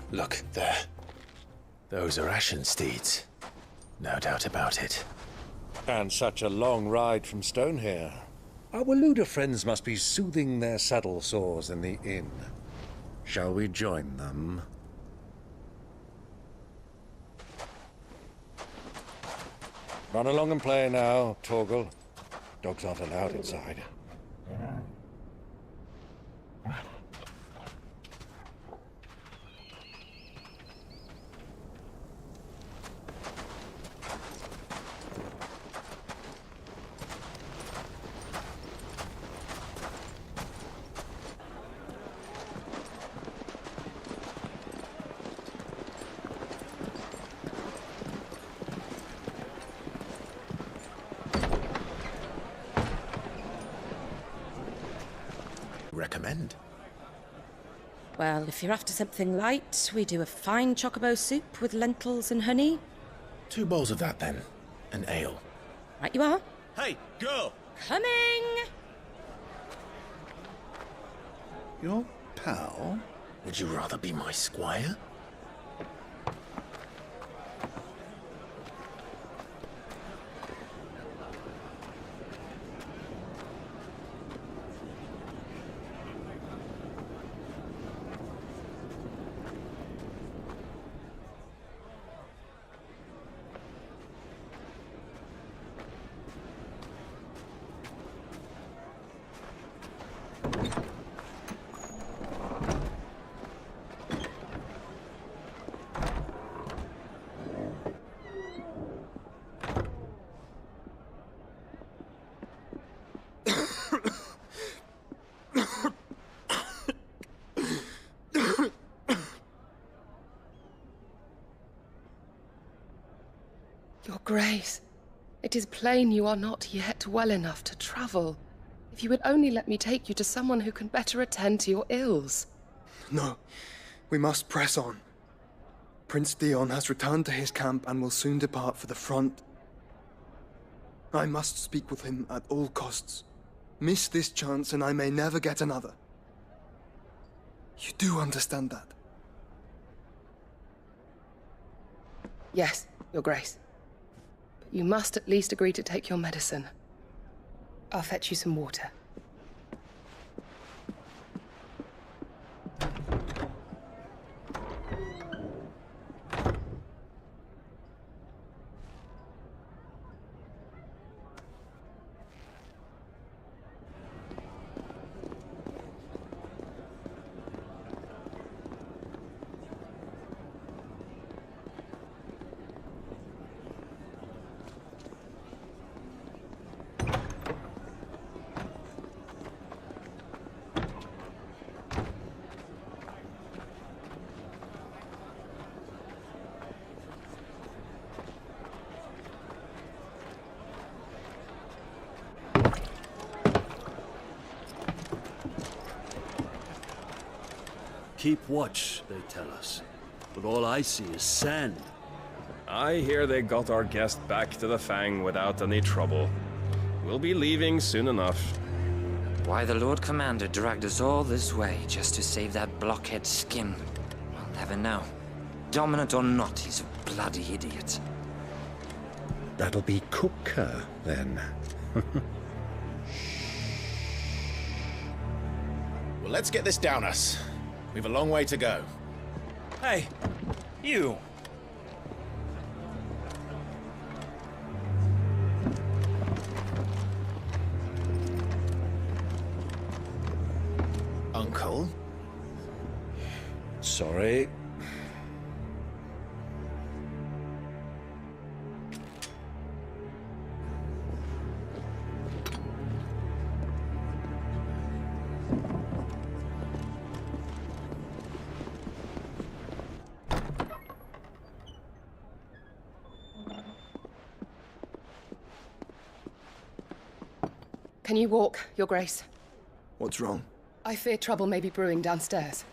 Look, there. Those are ashen steeds. No doubt about it. And such a long ride from Stone here. Our Waluda friends must be soothing their saddle sores in the inn. Shall we join them? Run along and play now, Torgal. Dogs aren't allowed inside. Recommend? Well, if you're after something light, we do a fine chocobo soup with lentils and honey. 2 bowls of that, then. An ale. Right you are. Hey, girl! Coming! Your pal? Would you rather be my squire? Your Grace, it is plain you are not yet well enough to travel. If you would only let me take you to someone who can better attend to your ills. No, we must press on. Prince Dion has returned to his camp and will soon depart for the front. I must speak with him at all costs. Miss this chance and I may never get another. You do understand that? Yes, Your Grace. But you must at least agree to take your medicine. I'll fetch you some water. Keep watch, they tell us. But all I see is sand. I hear they got our guest back to the Fang without any trouble. We'll be leaving soon enough. Why the Lord Commander dragged us all this way just to save that blockhead's skin, we'll never know. Dominant or not, he's a bloody idiot. That'll be Cooker, then. Well, let's get this down us. We've a long way to go. Hey, you! Uncle? Sorry. Can you walk, Your Grace? What's wrong? I fear trouble may be brewing downstairs.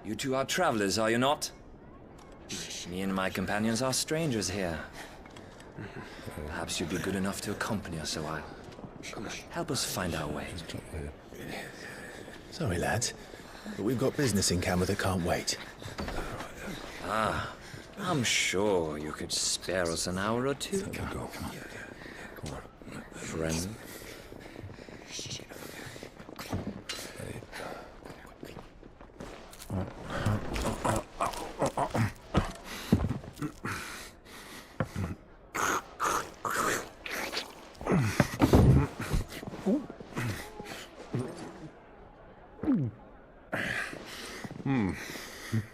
You two are travelers, are you not? Me and my companions are strangers here. Perhaps you'd be good enough to accompany us a while. Help us find our way. Sorry, lads, but we've got business in camera that can't wait. Ah, I'm sure you could spare us an hour or two. Friend.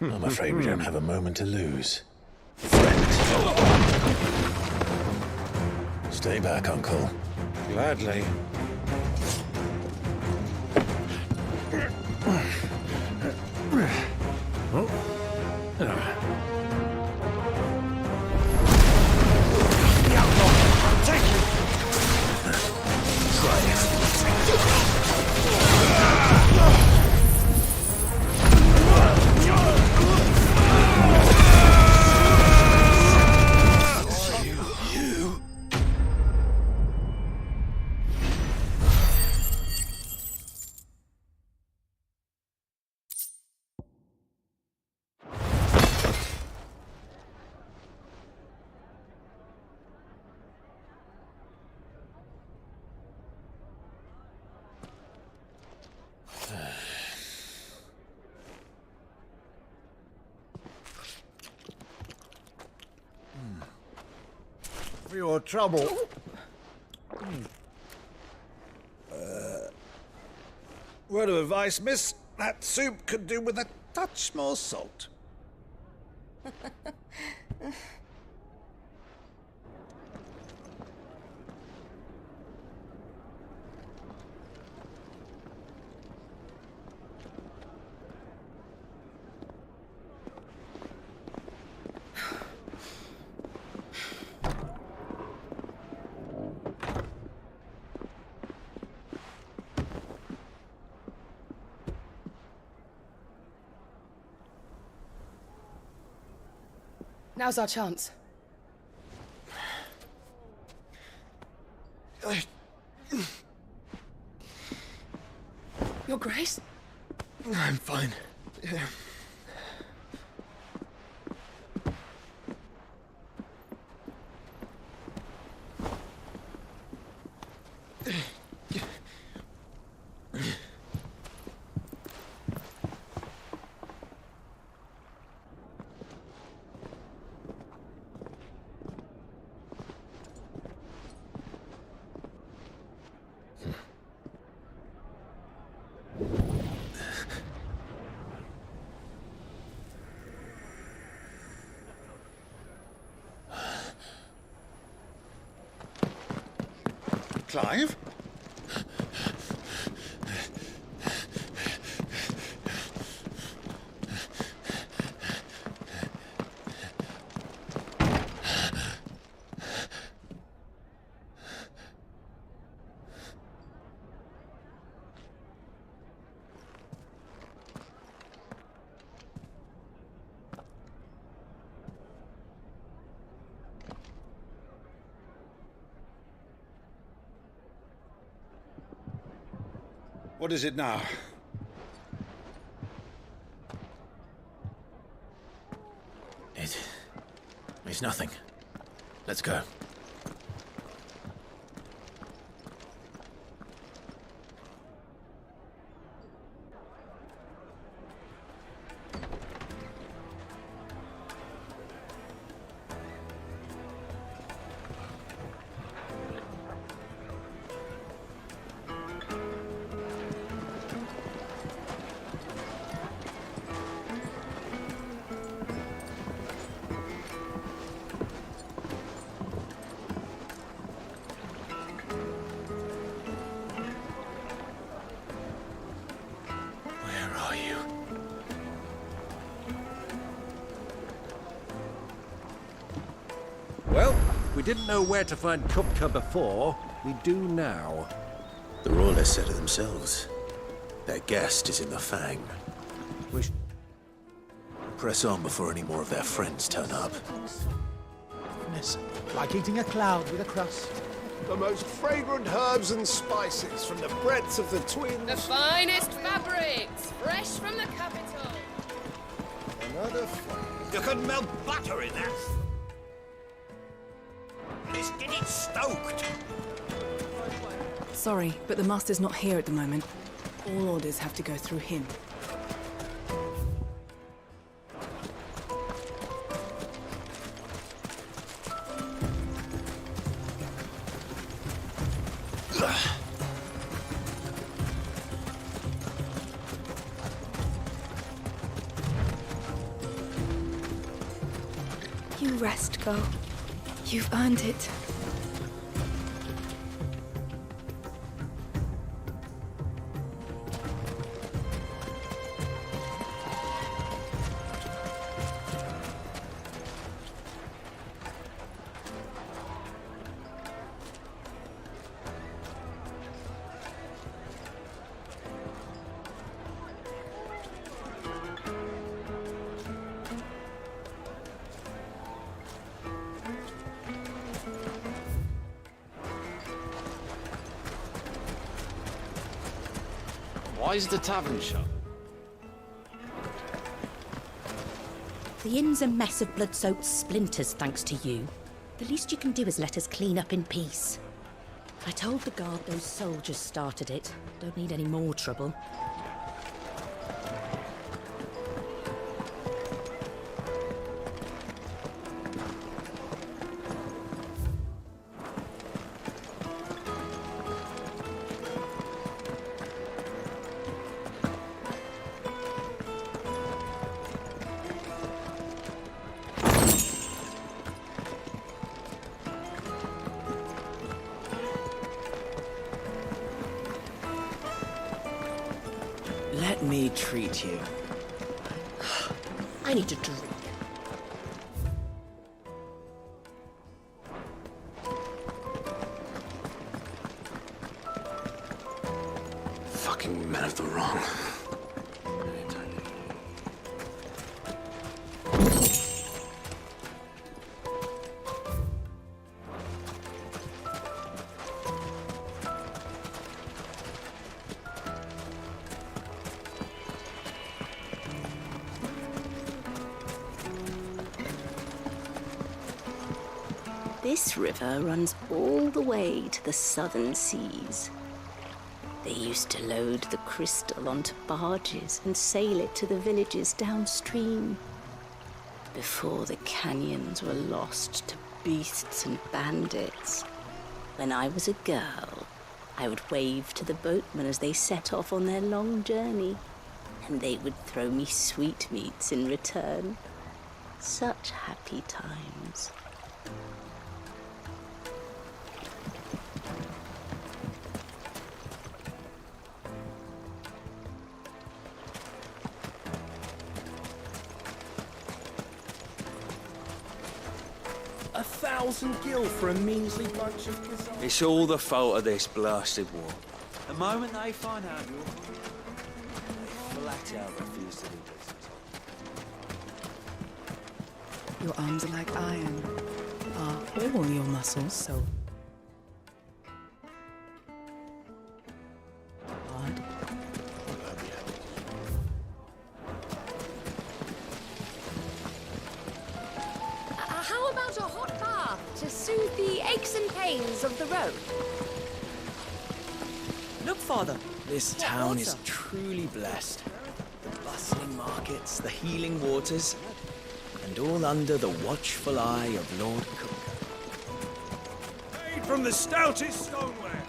I'm afraid we don't have a moment to lose. Stay back, Uncle. Gladly. For your trouble. Word of advice, miss. That soup could do with a touch more salt. Now's our chance. Your Grace? I'm fine. Yeah. Clive? What is it now? It's nothing. Let's go. are you? Well, we didn't know where to find Kupka before. We do now. The Rawlers said it themselves. Their guest is in the Fang. We should press on before any more of their friends turn up. Like eating a cloud with a crust. The most fragrant herbs and spices from the breadth of the twins. The finest fabrics, fresh from the capital. Another flame. You can melt butter in that. Let's get it stoked. Sorry, but the Master's not here at the moment. All orders have to go through him. You rest, girl. You've earned it. Why is the tavern shut? The inn's a mess of blood-soaked splinters, thanks to you. The least you can do is let us clean up in peace. I told the guard those soldiers started it. Don't need any more trouble. Let me treat you. I need a drink. Fucking men of the wrong. This river runs all the way to the southern seas. They used to load the crystal onto barges and sail it to the villages downstream. Before the canyons were lost to beasts and bandits. When I was a girl, I would wave to the boatmen as they set off on their long journey, and they would throw me sweetmeats in return. Such happy times. $1,000 for a measly bunch of kazans. It's all the fault of this blasted war. The moment they find out you're... they flat out refuse to do business. Your arms are like iron. Are all your muscles so hard? How about a hot bath to soothe the aches and pains of the road? Look, Father. This town is truly blessed. The bustling markets, the healing waters, and all under the watchful eye of Lord Kupka. Made from the stoutest stoneware.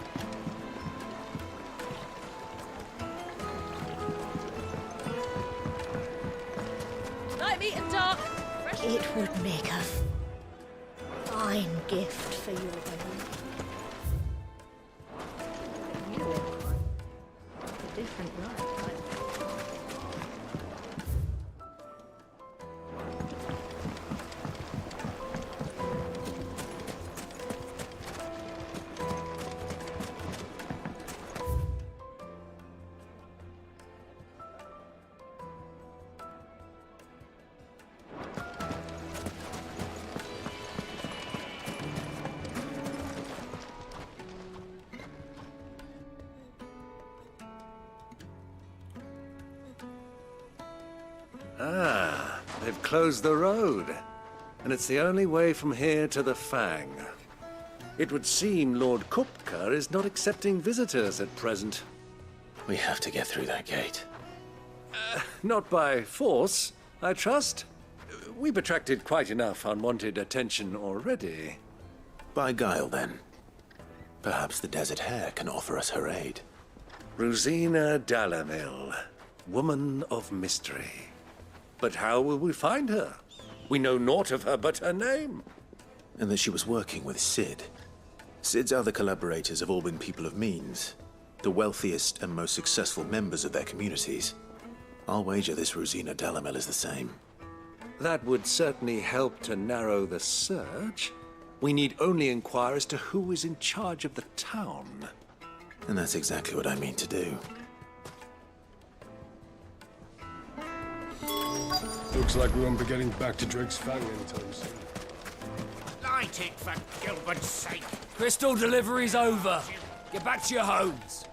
Night meat and dark. It would make a fine gift for your home. You live a different life. Ah, they've closed the road. And it's the only way from here to the Fang. It would seem Lord Kupka is not accepting visitors at present. We have to get through that gate. Not by force, I trust. We've attracted quite enough unwanted attention already. By guile, then. Perhaps the Desert Hare can offer us her aid. Rosina Dalamil, woman of mystery. But how will we find her? We know naught of her but her name. And that she was working with Sid. Sid's other collaborators have all been people of means, the wealthiest and most successful members of their communities. I'll wager this Rosina Dalamel is the same. That would certainly help to narrow the search. We need only inquire as to who is in charge of the town. And that's exactly what I mean to do. Looks like we won't be getting back to Drake's Fang anytime soon. Light it, for Gilbert's sake. Crystal delivery's over. Get back to your homes.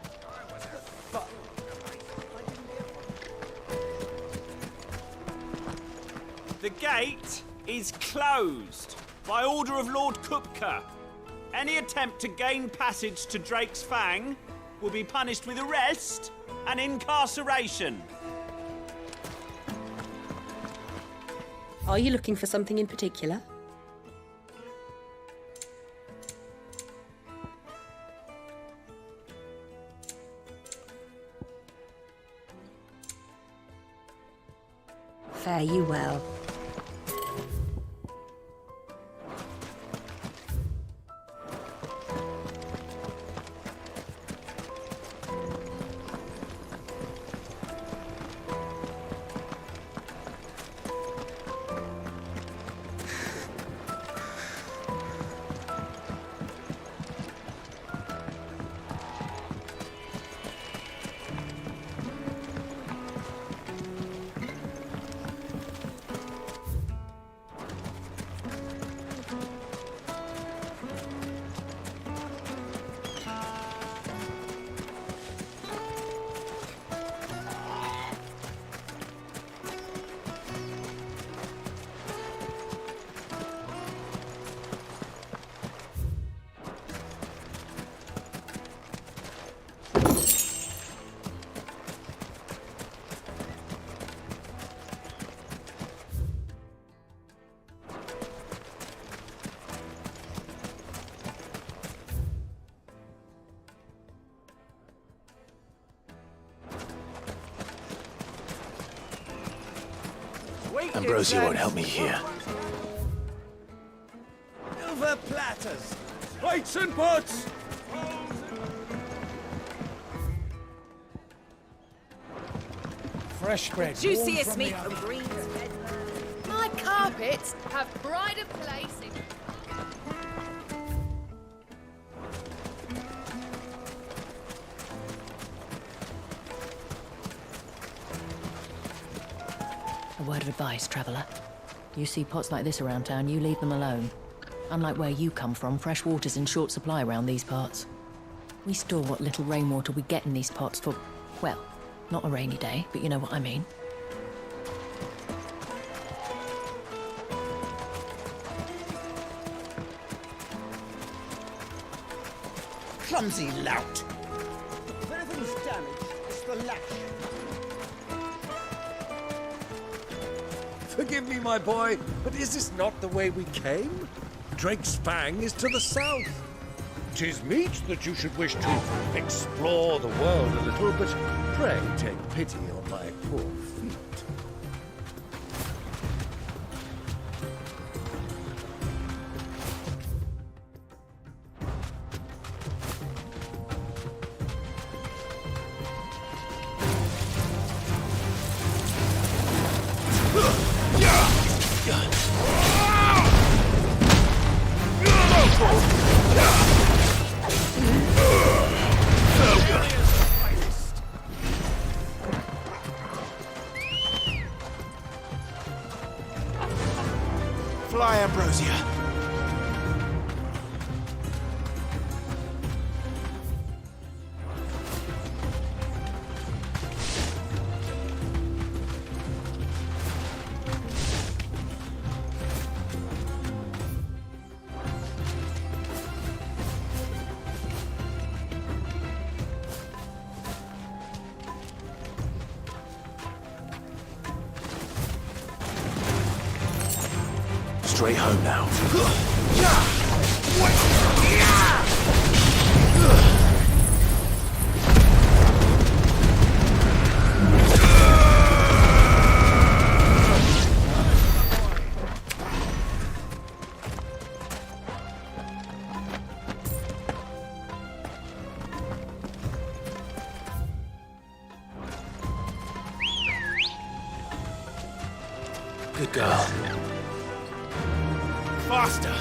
The gate is closed by order of Lord Kupka. Any attempt to gain passage to Drake's Fang will be punished with arrest and incarceration. Are you looking for something in particular? Fare you well. Ambrosia won't help me here. Silver platters! Plates and pots! Fresh bread. Juiciest meat from Green's. My carpets have pride of place in. A word of advice, traveller. You see pots like this around town, you leave them alone. Unlike where you come from, fresh water's in short supply around these parts. We store what little rainwater we get in these pots for, well, not a rainy day, but you know what I mean. Clumsy lout. If anything's damaged, it's the lash. Forgive me, my boy, but is this not the way we came? Drake's Fang is to the south. 'Tis meet that you should wish to explore the world a little, but pray take pity on my poor feet. Fly, Ambrosia. straight home now. Good girl. Faster!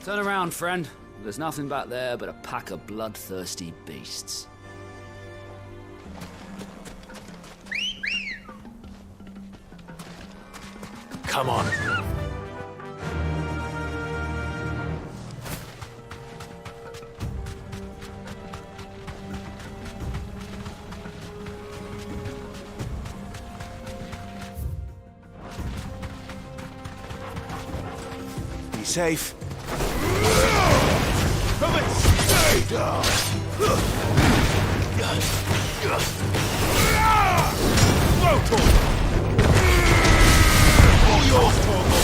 Turn around, friend. There's nothing back there but a pack of bloodthirsty beasts. Come on. Be safe. Stay down. All yours, Torgal.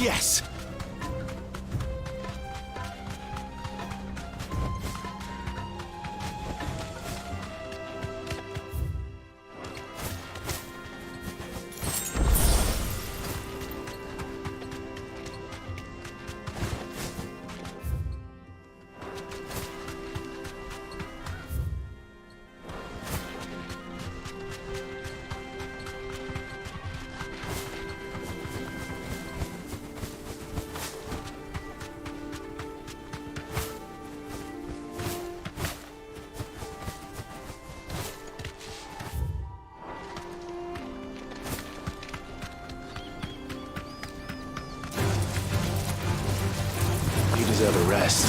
Yes! deserve a rest.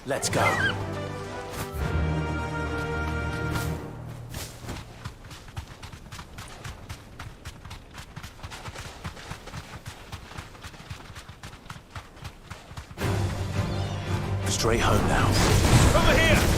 Let's go. Straight home now. Over here!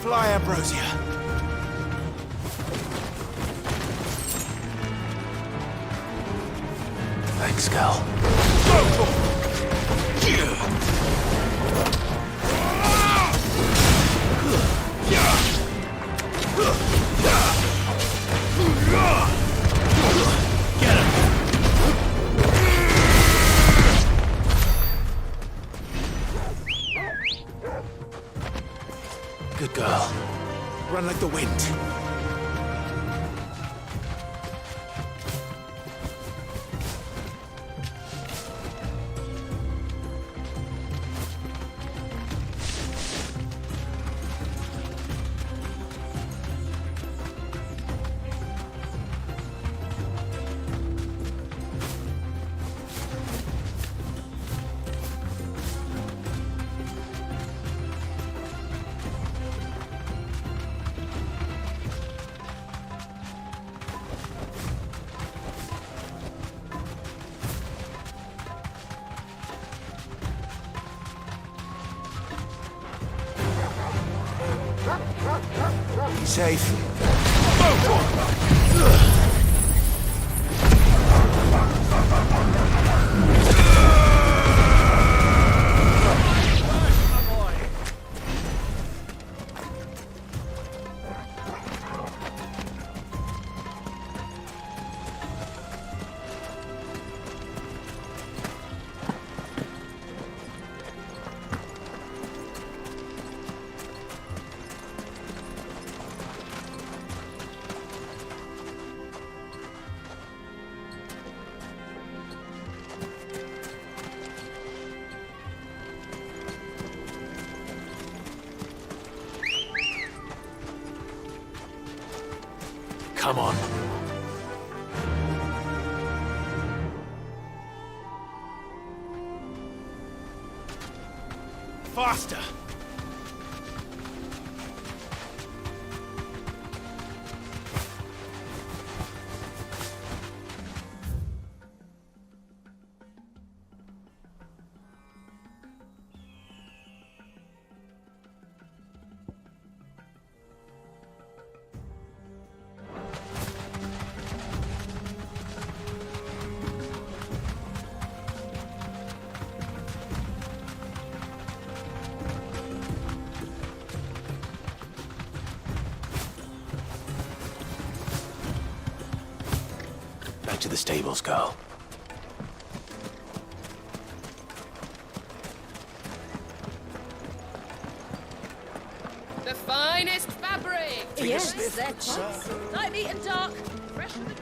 Fly, Ambrosia. Thanks, Cal. Good girl. Run like the wind. Be safe. Come on. Faster! to the stables, girl. The finest fabric! Yes, they're tops. Light, meat and dark. Fresh from the...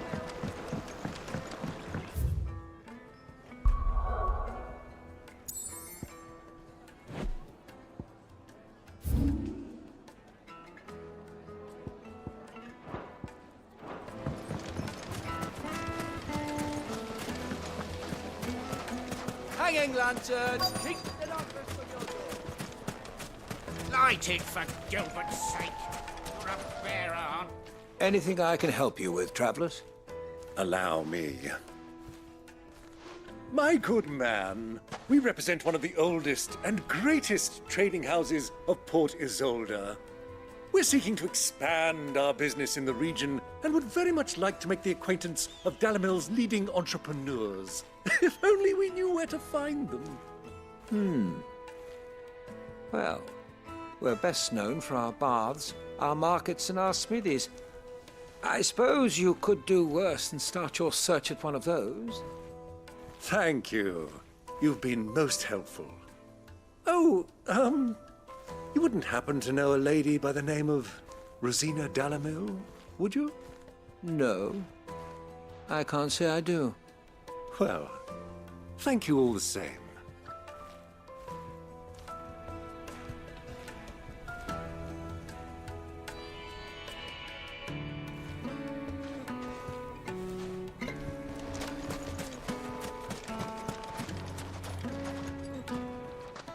Hanging lanterns! Keep the darkness from your door! Light it, for Gilbert's sake. You're a bearer, aren't Anything I can help you with, travellers? Allow me. My good man, we represent one of the oldest and greatest trading houses of Port Isolde. We're seeking to expand our business in the region and would very much like to make the acquaintance of Dalamil's leading entrepreneurs. If only we knew where to find them. Well, we're best known for our baths, our markets, and our smithies. I suppose you could do worse than start your search at one of those. Thank you. You've been most helpful. Oh, you wouldn't happen to know a lady by the name of Rosina Dalamil, would you? No, I can't say I do. Well, thank you all the same.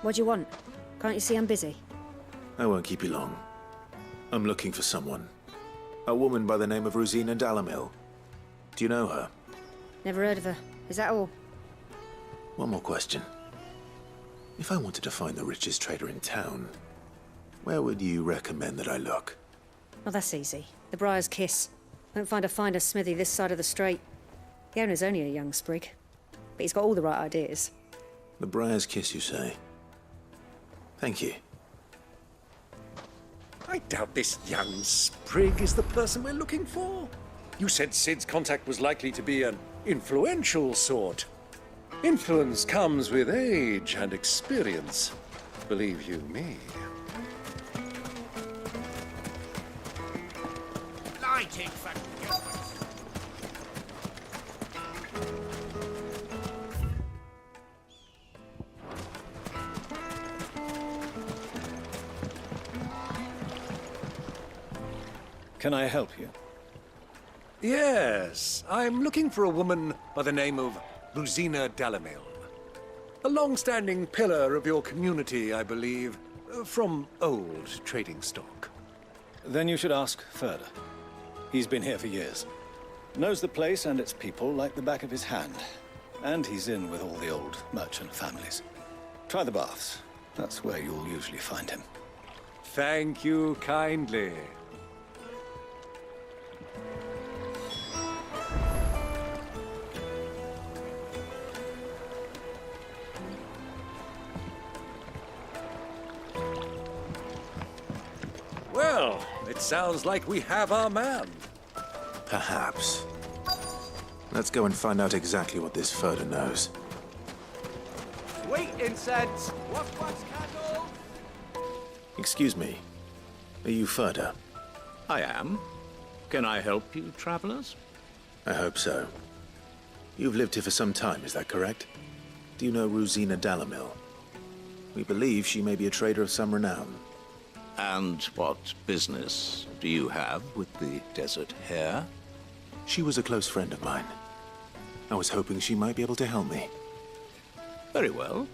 What do you want? Can't you see I'm busy? I won't keep you long. I'm looking for someone. A woman by the name of Rosina Dalamil. Do you know her? Never heard of her. Is that all? One more question. If I wanted to find the richest trader in town, where would you recommend that I look? Oh, that's easy. The Briar's Kiss. Won't find a finer smithy this side of the strait. The owner's only a young sprig, but he's got all the right ideas. The Briar's Kiss, you say? Thank you. I doubt this young sprig is the person we're looking for. You said Sid's contact was likely to be an influential sort. Influence comes with age and experience, believe you me. light it, for Gilbert? Can I help you? Yes, I'm looking for a woman by the name of Rosina Dalamil. A long-standing pillar of your community, I believe, from old trading stock. Then you should ask further. He's been here for years. Knows the place and its people like the back of his hand. And he's in with all the old merchant families. Try the baths. That's where you'll usually find him. Thank you kindly. Well, it sounds like we have our man. Perhaps. Let's go and find out exactly what this Furder knows. Sweet incense! Wax candle! Excuse me. Are you Furder? I am. Can I help you, travelers? I hope so. You've lived here for some time, is that correct? Do you know Rosina Dalamil? We believe she may be a trader of some renown. And what business do you have with the desert hare? She was a close friend of mine. I was hoping she might be able to help me. Very well.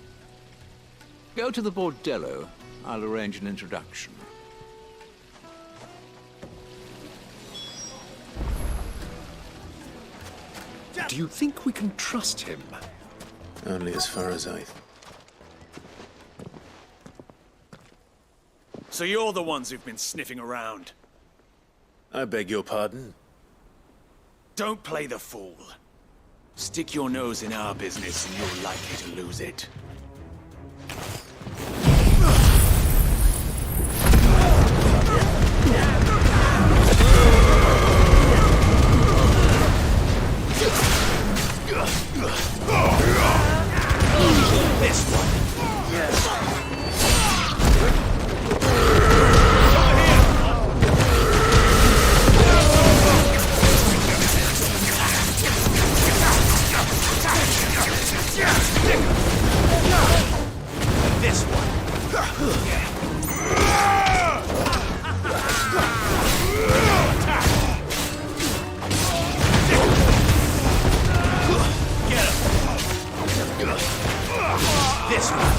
Go to the bordello. I'll arrange an introduction. Do you think we can trust him? Only as far as I... So you're the ones who've been sniffing around? I beg your pardon? Don't play the fool. Stick your nose in our business and you're likely to lose it. This one. This one. This one.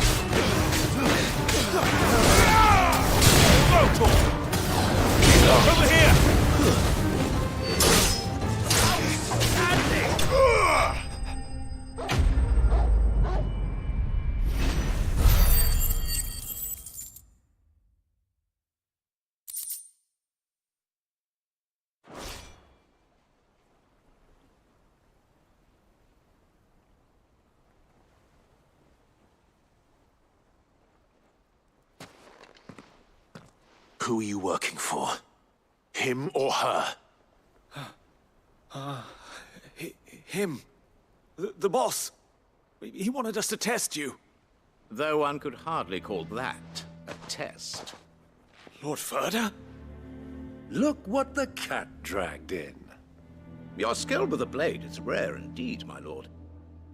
Over here. Who are you working for? Him or her? Him. The boss. He wanted us to test you. Though one could hardly call that a test. Lord Ferda? Look what the cat dragged in. Your skill with the blade is rare indeed, my lord.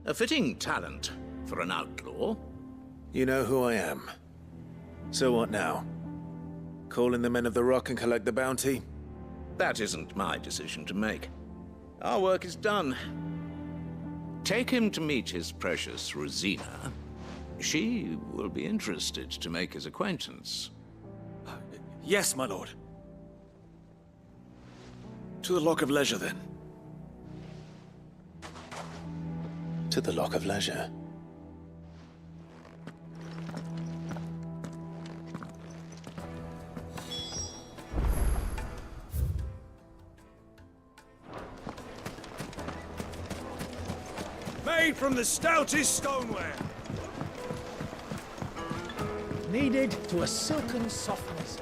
A fitting talent for an outlaw. You know who I am. So what now? Call in the men of the Rock and collect the bounty? That isn't my decision to make. Our work is done. Take him to meet his precious Rosina. She will be interested to make his acquaintance. Yes, my lord. To the Lock of Leisure, then. To the Lock of Leisure. Made from the stoutest stoneware. Kneaded to a silken softness.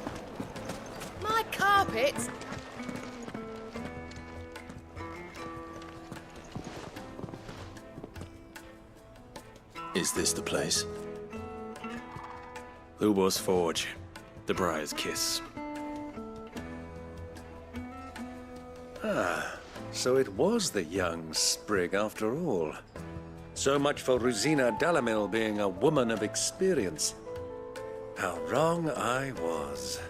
My carpets! Is this the place? Lubo's Forge. The Briar's Kiss. Ah, so it was the young sprig after all. So much for Rosina Dalamil being a woman of experience. How wrong I was.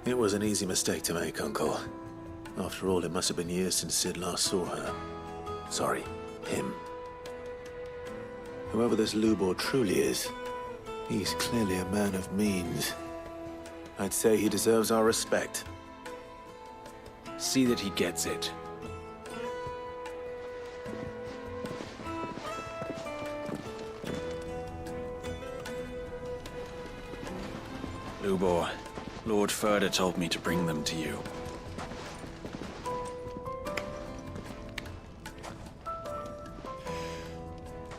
It was an easy mistake to make, Uncle. After all, it must have been years since Sid last saw her. Sorry, him. Whoever this Lubo truly is, he's clearly a man of means. I'd say he deserves our respect. See that he gets it. Lubo, Lord Ferda told me to bring them to you.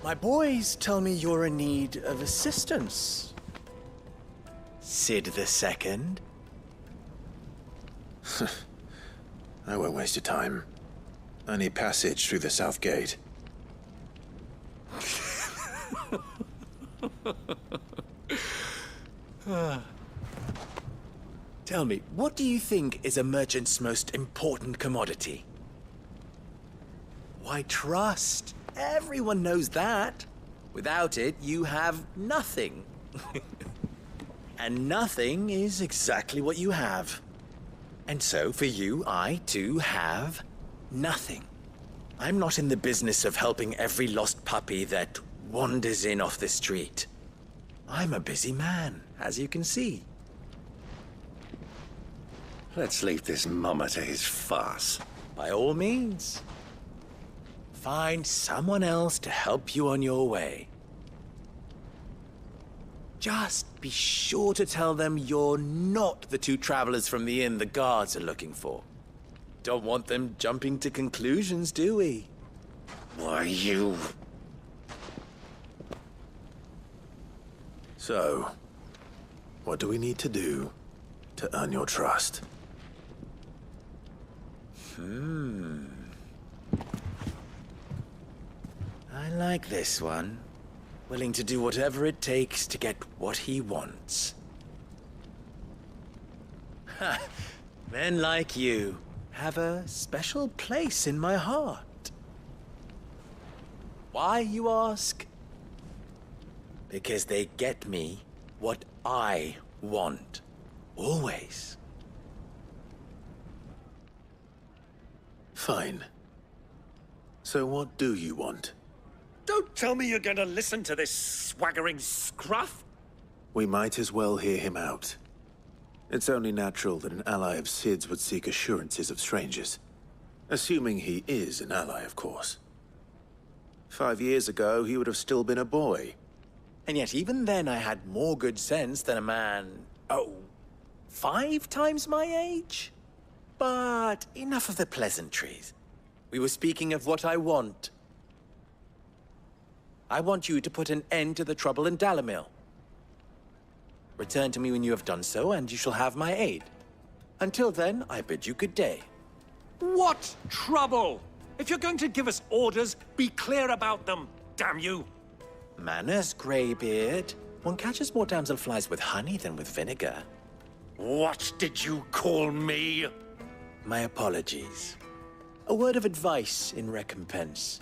My boys tell me you're in need of assistance. Sid the Second. I won't waste your time. I need passage through the south gate. Tell me, what do you think is a merchant's most important commodity? Why, trust. Everyone knows that. Without it, you have nothing. And nothing is exactly what you have. And so, for you, I, too, have nothing. I'm not in the business of helping every lost puppy that wanders in off the street. I'm a busy man, as you can see. Let's leave this mummer to his farce. By all means. Find someone else to help you on your way. Just be sure to tell them you're not the two travelers from the inn the guards are looking for. Don't want them jumping to conclusions, do we? Why, you... So, what do we need to do to earn your trust? I like this one. Willing to do whatever it takes to get what he wants. Ha! Men like you have a special place in my heart. Why, you ask? Because they get me what I want. Always. Fine. So what do you want? Don't tell me you're going to listen to this swaggering scruff! We might as well hear him out. It's only natural that an ally of Sid's would seek assurances of strangers. Assuming he is an ally, of course. 5 years ago, he would have still been a boy. And yet even then I had more good sense than a man, 5 times my age? But enough of the pleasantries. We were speaking of what I want. I want you to put an end to the trouble in Dalamil. Return to me when you have done so, and you shall have my aid. Until then, I bid you good day. What trouble? If you're going to give us orders, be clear about them, damn you! Manners, Greybeard. One catches more damselflies with honey than with vinegar. What did you call me? My apologies. A word of advice in recompense.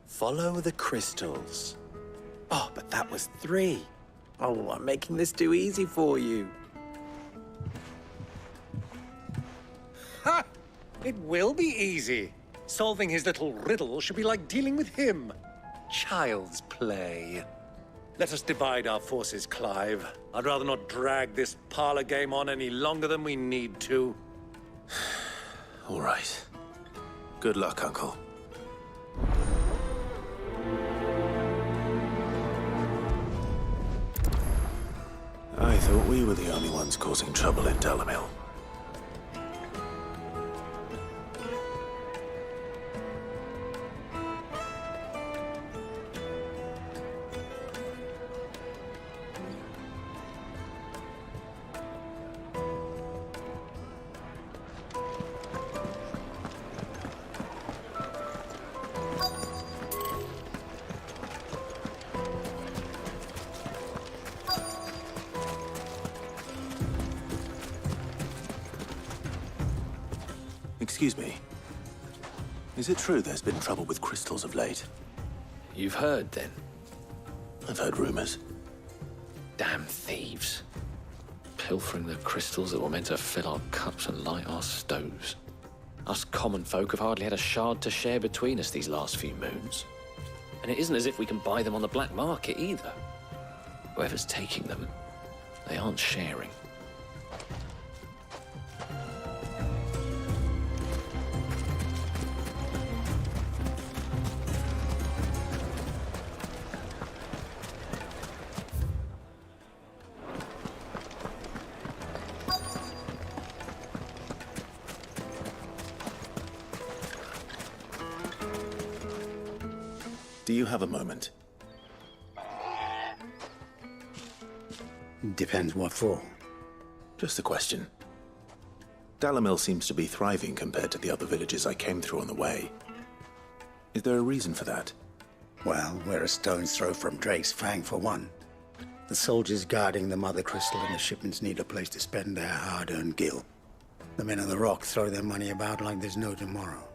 Follow the crystals. Oh, but that was 3. Oh, I'm making this too easy for you. Ha! It will be easy. Solving his little riddle should be like dealing with him. Child's play. Let us divide our forces, Clive. I'd rather not drag this parlor game on any longer than we need to. All right. Good luck, Uncle. I thought we were the only ones causing trouble in Dalamil. Excuse me. Is it true there's been trouble with crystals of late? You've heard, then? I've heard rumors. Damn thieves. Pilfering the crystals that were meant to fill our cups and light our stoves. Us common folk have hardly had a shard to share between us these last few moons. And it isn't as if we can buy them on the black market, either. Whoever's taking them, they aren't sharing. Do you have a moment? Depends what for. Just a question. Dalamil seems to be thriving compared to the other villages I came through on the way. Is there a reason for that? Well, we're a stone's throw from Drake's Fang, for one. The soldiers guarding the Mother Crystal and the shipments need a place to spend their hard-earned gil. The men of the Rock throw their money about like there's no tomorrow.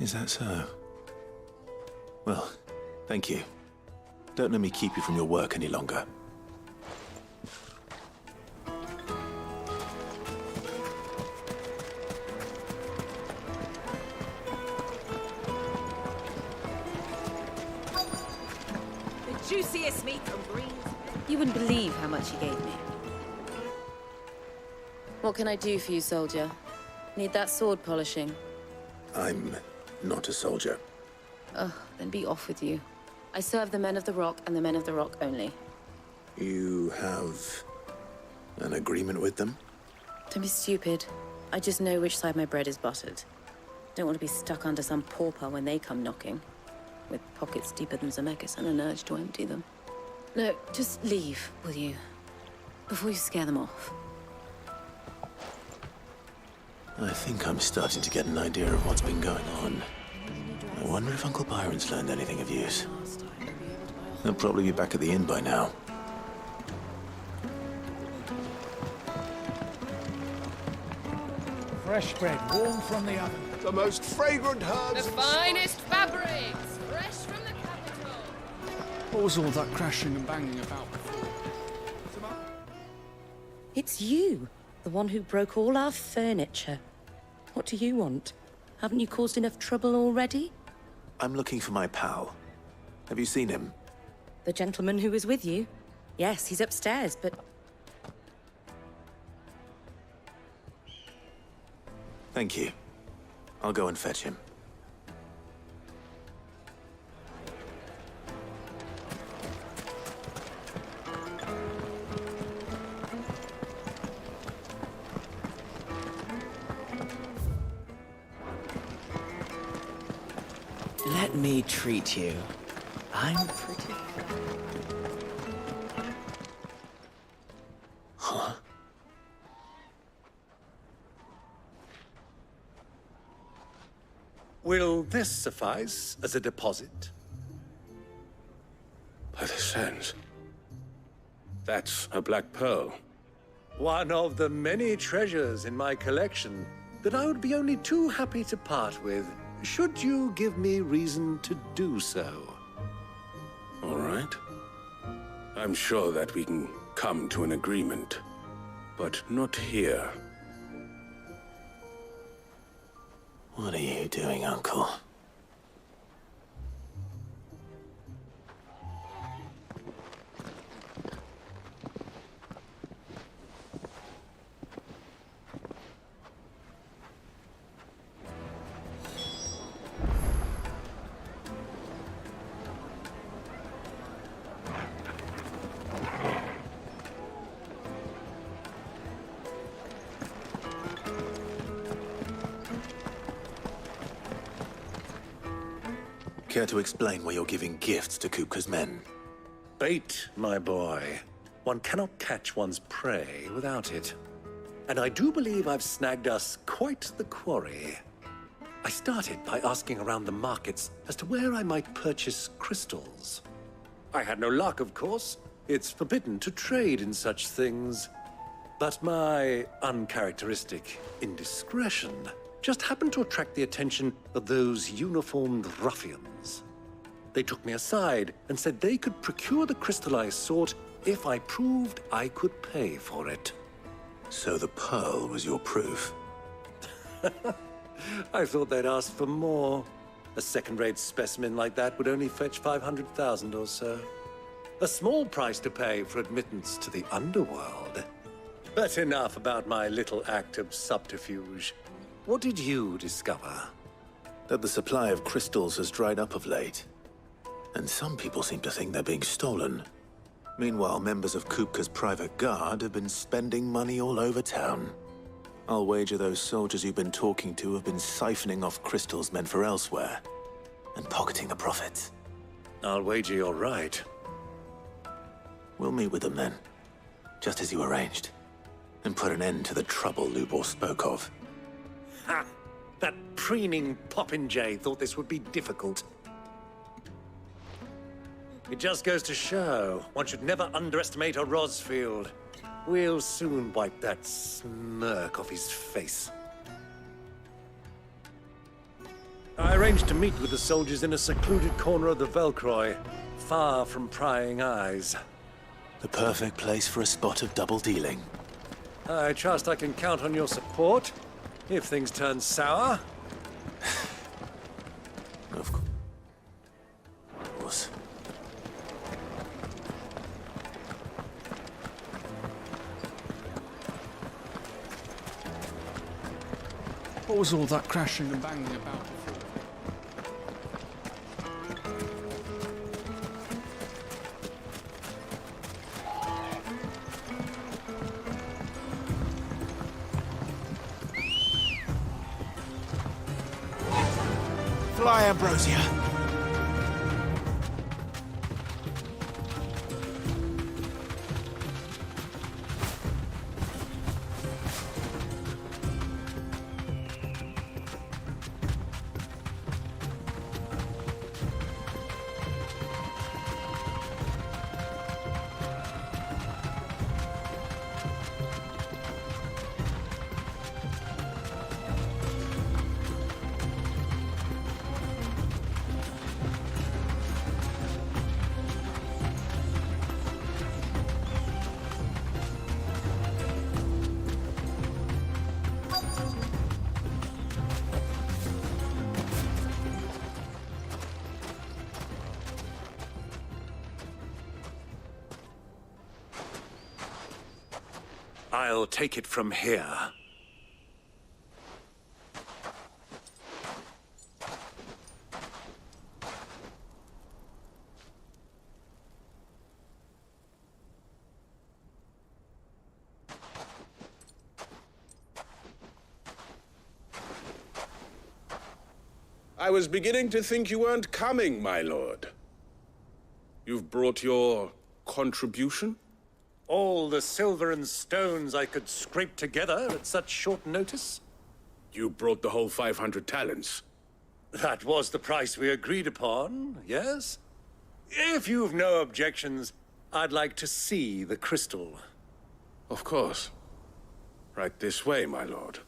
Is that so? Well, thank you. Don't let me keep you from your work any longer. The juiciest meat from greens. You wouldn't believe how much he gave me. What can I do for you, soldier? Need that sword polishing? I'm not a soldier. Oh, then be off with you. I serve the men of the Rock and the men of the Rock only. You have an agreement with them? Don't be stupid. I just know which side my bread is buttered. Don't want to be stuck under some pauper when they come knocking. With pockets deeper than Zemeckis and an urge to empty them. No, just leave, will you? Before you scare them off. I think I'm starting to get an idea of what's been going on. I wonder if Uncle Byron's learned anything of use. He'll probably be back at the inn by now. Fresh bread, warm from the oven. The most fragrant herbs. The finest fabrics, fresh from the capital. What was all that crashing and banging about before? It's you, the one who broke all our furniture. What do you want? Haven't you caused enough trouble already? I'm looking for my pal. Have you seen him? The gentleman who was with you? Yes, he's upstairs, but... Thank you. I'll go and fetch him. Let me treat you. I'm pretty... Huh? Will this suffice as a deposit? By the sands. That's a black pearl. One of the many treasures in my collection that I would be only too happy to part with, should you give me reason to do so. All right. I'm sure that we can come to an agreement, but not here. What are you doing, Uncle? Care to explain why you're giving gifts to Kupka's men? Bait, my boy. One cannot catch one's prey without it. And I do believe I've snagged us quite the quarry. I started by asking around the markets as to where I might purchase crystals. I had no luck, of course. It's forbidden to trade in such things. But my uncharacteristic indiscretion just happened to attract the attention of those uniformed ruffians. They took me aside and said they could procure the crystal I sought if I proved I could pay for it. So the pearl was your proof? I thought they'd ask for more. A second-rate specimen like that would only fetch 500,000 or so. A small price to pay for admittance to the underworld. But enough about my little act of subterfuge. What did you discover? That the supply of crystals has dried up of late. And some people seem to think they're being stolen. Meanwhile, members of Kupka's private guard have been spending money all over town. I'll wager those soldiers you've been talking to have been siphoning off crystals meant for elsewhere, and pocketing the profits. I'll wager you're right. We'll meet with them then, just as you arranged, and put an end to the trouble Nobuo spoke of. Ha! That preening popinjay thought this would be difficult. It just goes to show one should never underestimate a Rosfield. We'll soon wipe that smirk off his face. I arranged to meet with the soldiers in a secluded corner of the Velcroy, far from prying eyes. The perfect place for a spot of double dealing. I trust I can count on your support if things turn sour. Of course. What was all that crashing and banging about before? Fly, Ambrosia. I'll take it from here. I was beginning to think you weren't coming, my lord. You've brought your contribution? All the silver and stones I could scrape together at such short notice? You brought the whole 500 talents. That was the price we agreed upon, yes? If you've no objections, I'd like to see the crystal. Of course. Right this way, my lord.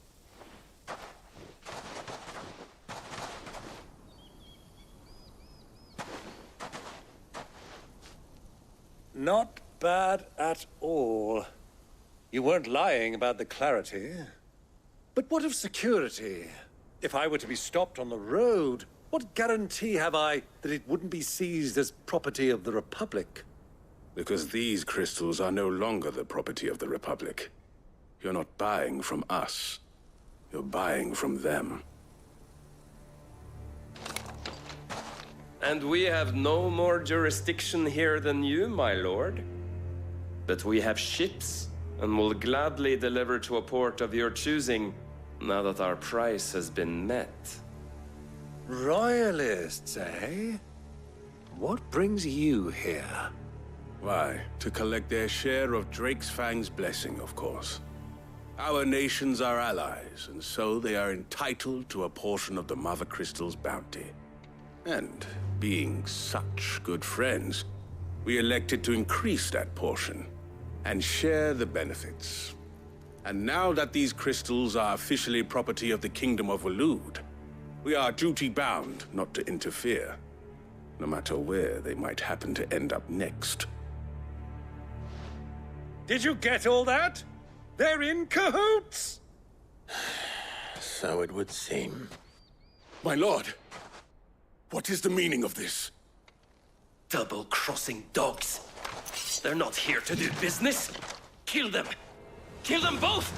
Not bad at all. You weren't lying about the clarity. But what of security? If I were to be stopped on the road, what guarantee have I that it wouldn't be seized as property of the Republic? Because these crystals are no longer the property of the Republic. You're not buying from us. You're buying from them. And we have no more jurisdiction here than you, my lord. But we have ships, and will gladly deliver to a port of your choosing, now that our price has been met. Royalists, eh? What brings you here? Why, to collect their share of Drake's Fang's blessing, of course. Our nations are allies, and so they are entitled to a portion of the Mother Crystal's bounty. And, being such good friends, we elected to increase that portion and share the benefits. And now that these crystals are officially property of the Kingdom of Waloed, we are duty-bound not to interfere, no matter where they might happen to end up next. Did you get all that? They're in cahoots! So it would seem. My lord! What is the meaning of this? Double-crossing dogs. They're not here to do business. Kill them. Kill them both!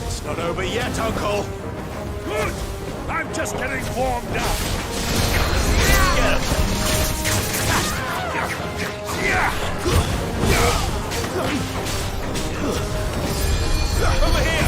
It's not over yet, Uncle. Good! I'm just getting warmed up. Get him! Over here!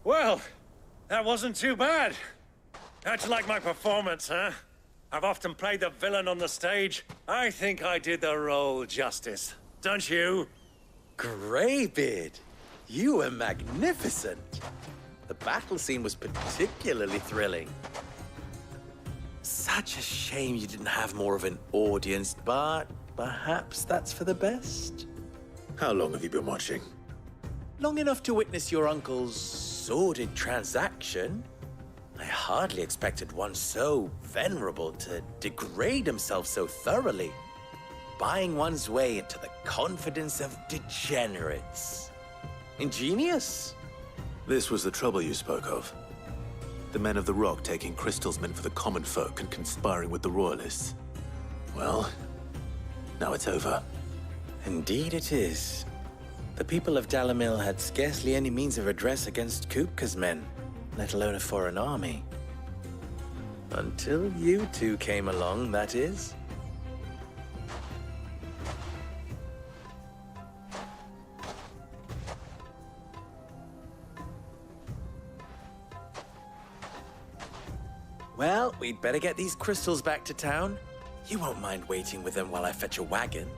Well, that wasn't too bad. How'd you like my performance, huh? I've often played the villain on the stage. I think I did the role justice. Don't you? Greybeard, you were magnificent. The battle scene was particularly thrilling. Such a shame you didn't have more of an audience, but perhaps that's for the best. How long have you been watching? Long enough to witness your uncle's sordid transaction. I hardly expected one so venerable to degrade himself so thoroughly. buying one's way into the confidence of degenerates. Ingenious. This was the trouble you spoke of. The men of the Rock taking crystals meant for the common folk and conspiring with the Royalists. Well, now it's over. Indeed it is. The people of Dalamil had scarcely any means of redress against Kupka's men, let alone a foreign army. Until you two came along, that is. Well, we'd better get these crystals back to town. You won't mind waiting with them while I fetch a wagon.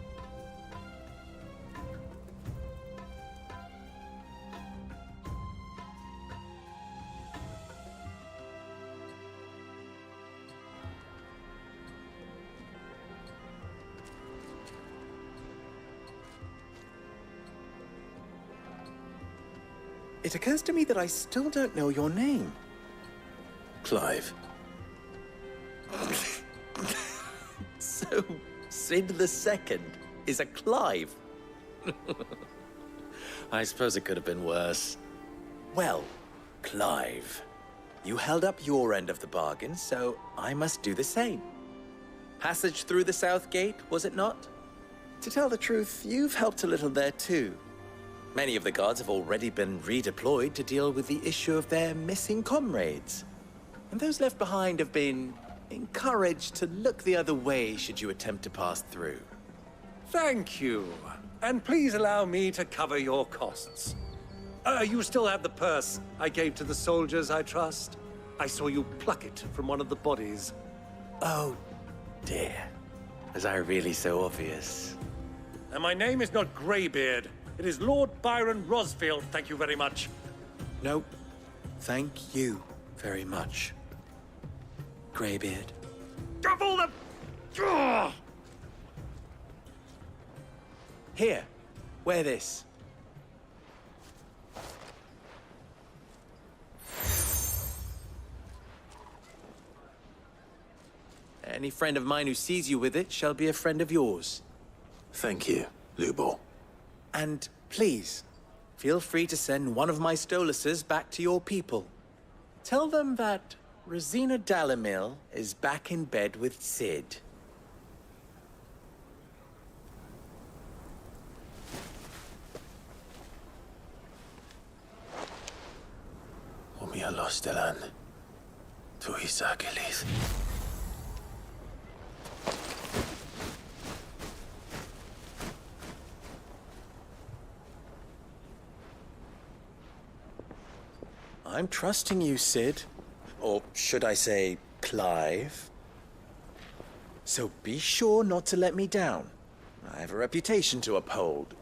It occurs to me that I still don't know your name. Clive. So, Sid the Second is a Clive. I suppose it could have been worse. Well, Clive, you held up your end of the bargain, so I must do the same. Passage through the South Gate, was it not? To tell the truth, you've helped a little there too. Many of the guards have already been redeployed to deal with the issue of their missing comrades. And those left behind have been encouraged to look the other way should you attempt to pass through. Thank you. And please allow me to cover your costs. You still have the purse I gave to the soldiers, I trust? I saw you pluck it from one of the bodies. Oh, dear. Was I really so obvious? And my name is not Greybeard. It is Lord Byron Rosfield, thank you very much. Nope. Thank you very much, Greybeard. Double the... Ugh! Here, wear this. Any friend of mine who sees you with it shall be a friend of yours. Thank you, Nobuo. And please, feel free to send one of my Stoluses back to your people. Tell them that Rosina Dalamil is back in bed with Sid. Umialos Delan. Tuisa Achilles. I'm trusting you, Sid. Or should I say, Clive? So be sure not to let me down. I have a reputation to uphold.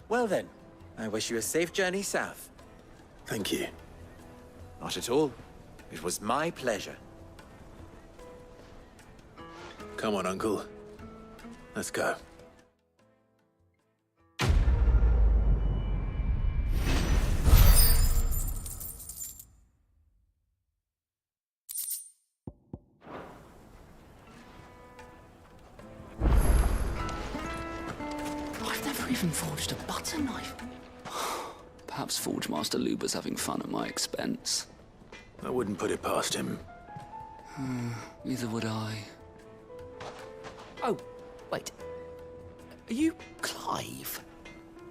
Well then, I wish you a safe journey south. Thank you. Not at all. It was my pleasure. Come on, Uncle. Let's go. I've never even forged a butter knife. Perhaps Forge Master Luba's having fun at my expense. I wouldn't put it past him. Neither would I. Oh, wait. Are you Clive?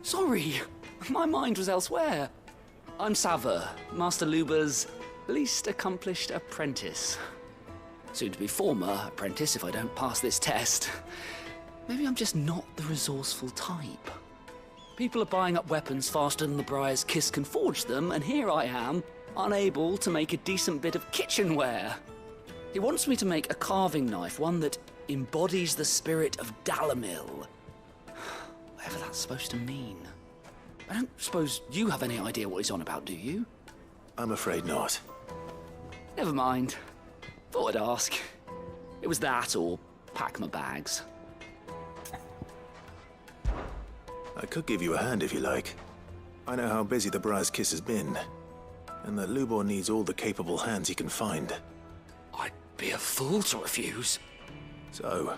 Sorry, my mind was elsewhere. I'm Sava, Master Luba's least accomplished apprentice. Soon to be former apprentice if I don't pass this test. Maybe I'm just not the resourceful type. People are buying up weapons faster than the Briar's Kiss can forge them, and here I am, unable to make a decent bit of kitchenware. He wants me to make a carving knife, one that embodies the spirit of Dalamil. Whatever that's supposed to mean. I don't suppose you have any idea what he's on about, do you? I'm afraid not. Never mind. Thought I'd ask. It was that or pack my bags. I could give you a hand if you like. I know how busy the Briar's Kiss has been, and that Lubor needs all the capable hands he can find. I'd be a fool to refuse. So,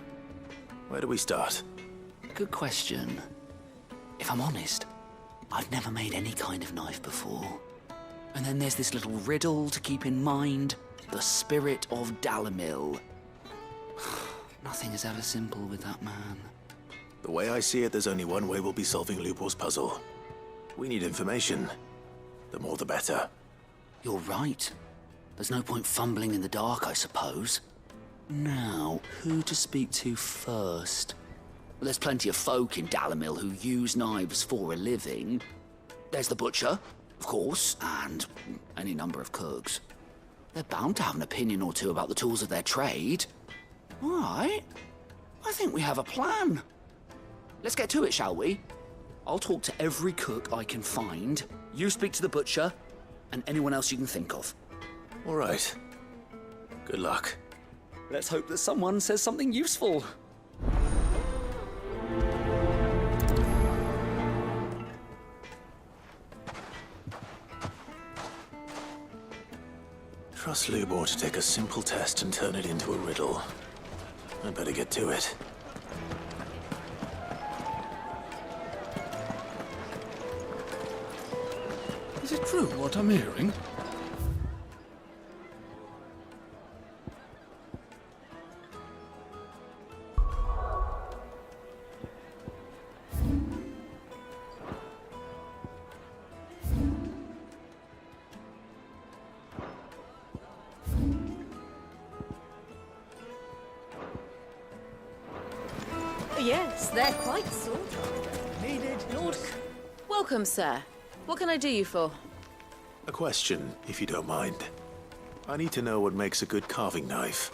where do we start? Good question. If I'm honest, I've never made any kind of knife before. And then there's this little riddle to keep in mind. The spirit of Dalamil. Nothing is ever simple with that man. The way I see it, there's only one way we'll be solving Lubor's puzzle. We need information. The more the better. You're right. There's no point fumbling in the dark, I suppose. Now, who to speak to first? Well, there's plenty of folk in Dalamil who use knives for a living. There's the butcher, of course, and any number of cooks. They're bound to have an opinion or two about the tools of their trade. All right. I think we have a plan. Let's get to it, shall we? I'll talk to every cook I can find. You speak to the butcher, and anyone else you can think of. All right. Good luck. Let's hope that someone says something useful. Trust Lubor to take a simple test and turn it into a riddle. I'd better get to it. Is it true what I'm hearing? Yes, they're quite sought after. Needed. Lord, welcome, sir. What can I do you for? A question, if you don't mind. I need to know what makes a good carving knife.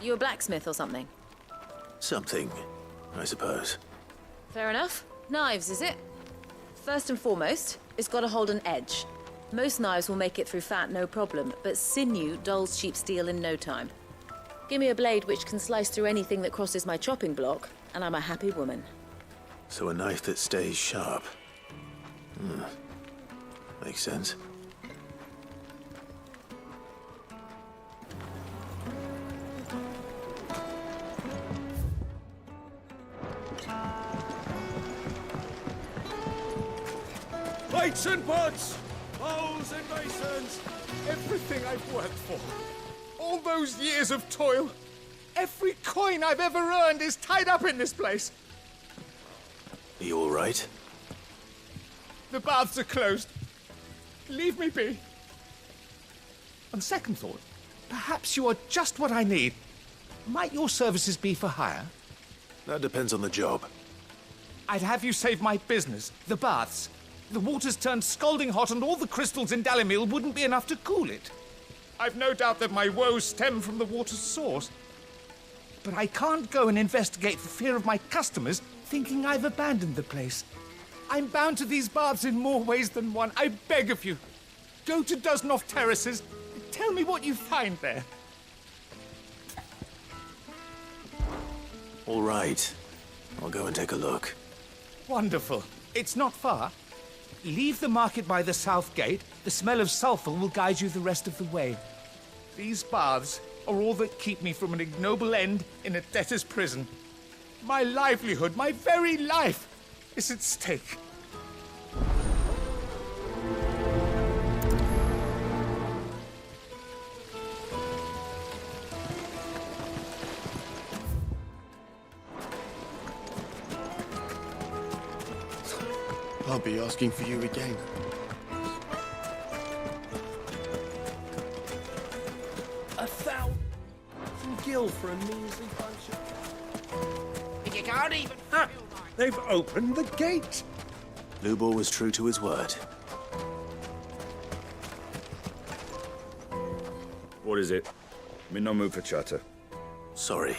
You a blacksmith or something? Something, I suppose. Fair enough. Knives, is it? First and foremost, it's got to hold an edge. Most knives will make it through fat, no problem, but sinew dulls cheap steel in no time. Give me a blade which can slice through anything that crosses my chopping block, and I'm a happy woman. So a knife that stays sharp. Makes sense. Plates and pots! Bowls and basins! Everything I've worked for. All those years of toil. Every coin I've ever earned is tied up in this place. Are you all right? The baths are closed. Leave me be. On second thought, perhaps you are just what I need. Might your services be for hire? That depends on the job. I'd have you save my business, the baths. The water's turned scalding hot and all the crystals in Dalamil wouldn't be enough to cool it. I've no doubt that my woes stem from the water's source. But I can't go and investigate for fear of my customers thinking I've abandoned the place. I'm bound to these baths in more ways than one. I beg of you. Go to Dusnoff Terraces and tell me what you find there. All right. I'll go and take a look. Wonderful. It's not far. Leave the market by the south gate. The smell of sulfur will guide you the rest of the way. These baths are all that keep me from an ignoble end in a debtor's prison. My livelihood, my very life, is at stake. I'll be asking for you again. $1,000 for a measly bunch of... You can't even feel like... They've opened the gate. Lubor was true to his word. What is it? I'm in no mood for chatter. Sorry.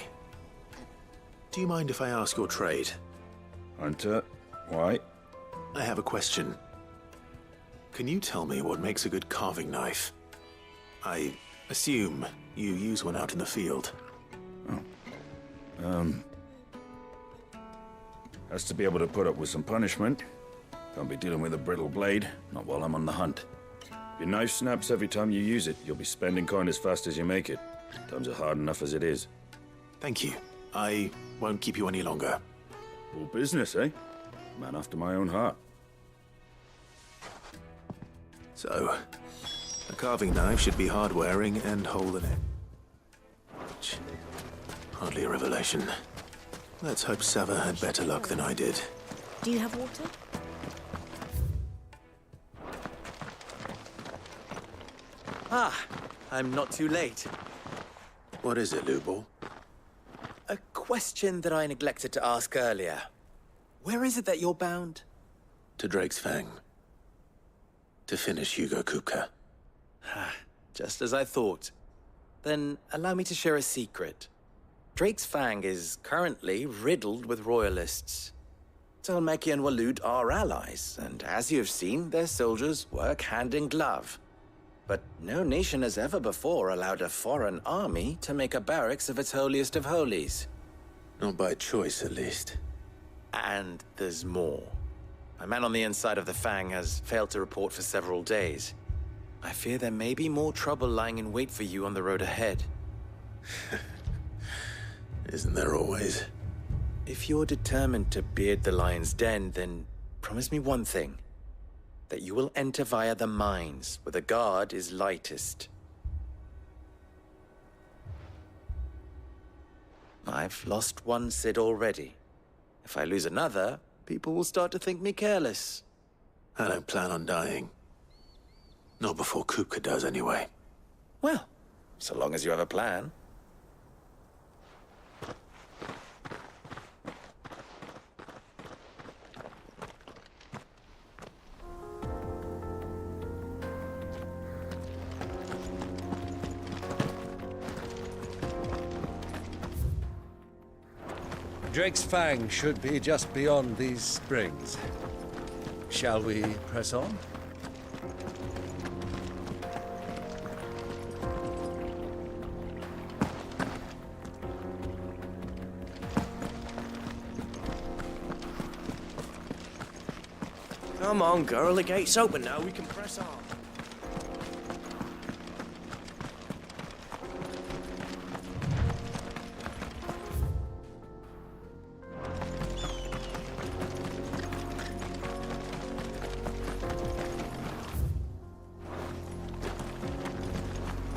Do you mind if I ask your trade? Hunter, why? I have a question. Can you tell me what makes a good carving knife? I assume you use one out in the field. Has to be able to put up with some punishment. Can't be dealing with a brittle blade, not while I'm on the hunt. If your knife snaps every time you use it, you'll be spending coin as fast as you make it. Times are hard enough as it is. Thank you. I won't keep you any longer. All business, eh? Man after my own heart. So, a carving knife should be hard-wearing and hold the neck. Which, hardly a revelation. Let's hope Sava had better luck than I did. Do you have water? Ah, I'm not too late. What is it, Nobuo? A question that I neglected to ask earlier. Where is it that you're bound? To Drake's Fang. To finish Hugo Kupka. Just as I thought. Then allow me to share a secret. Drake's Fang is currently riddled with royalists. Talmeki and Walud are allies, and as you have seen, their soldiers work hand in glove. But no nation has ever before allowed a foreign army to make a barracks of its holiest of holies. Not by choice, at least. And there's more. A man on the inside of the Fang has failed to report for several days. I fear there may be more trouble lying in wait for you on the road ahead. Isn't there always? If you're determined to beard the lion's den, then promise me one thing. That you will enter via the mines, where the guard is lightest. I've lost one Cid already. If I lose another, people will start to think me careless. I don't plan on dying. Not before Kupka does, anyway. Well, so long as you have a plan. Drake's Fang should be just beyond these springs. Shall we press on? Come on, girl, the gate's open now, we can press on.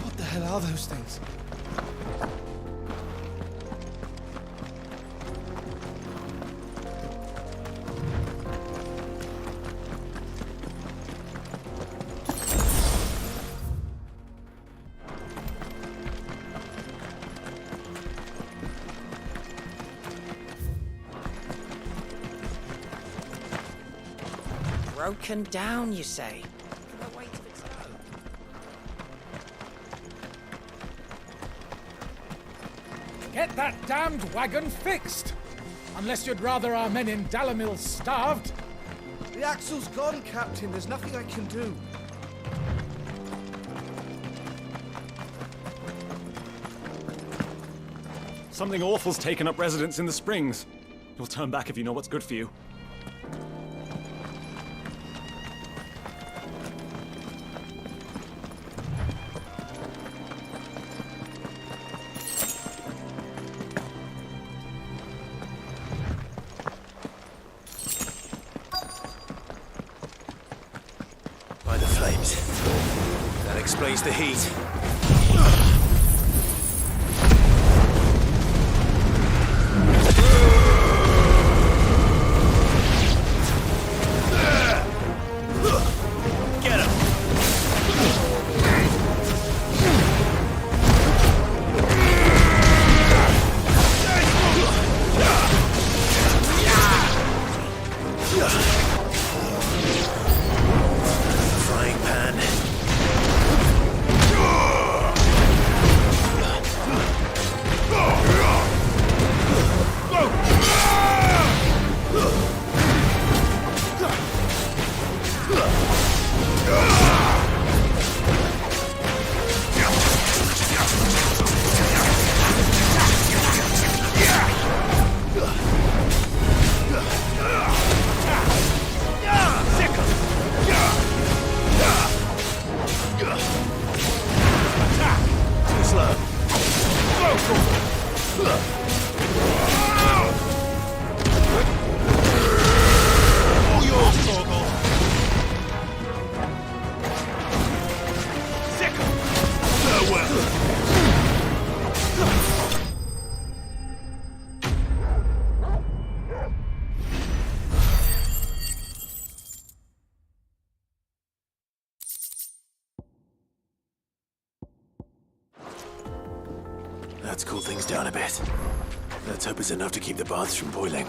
What the hell are those things? Broken down, you say? Get that damned wagon fixed! Unless you'd rather our men in Dalamil starved. The axle's gone, Captain. There's nothing I can do. Something awful's taken up residence in the springs. You'll turn back if you know what's good for you. By the flames. That explains the heat. Get him! Frying pan. Let's cool things down a bit. Let's hope it's enough to keep the baths from boiling.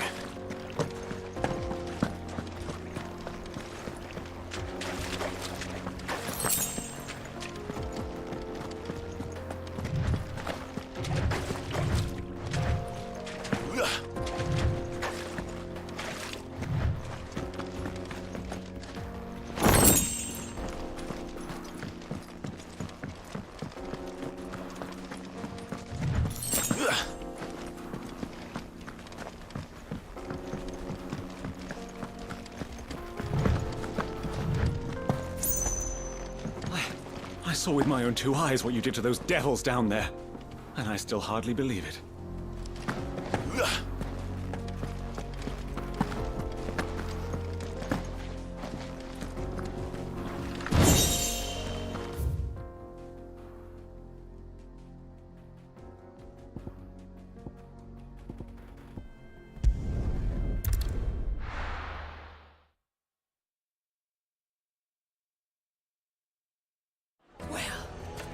I saw with my own 2 eyes what you did to those devils down there, and I still hardly believe it.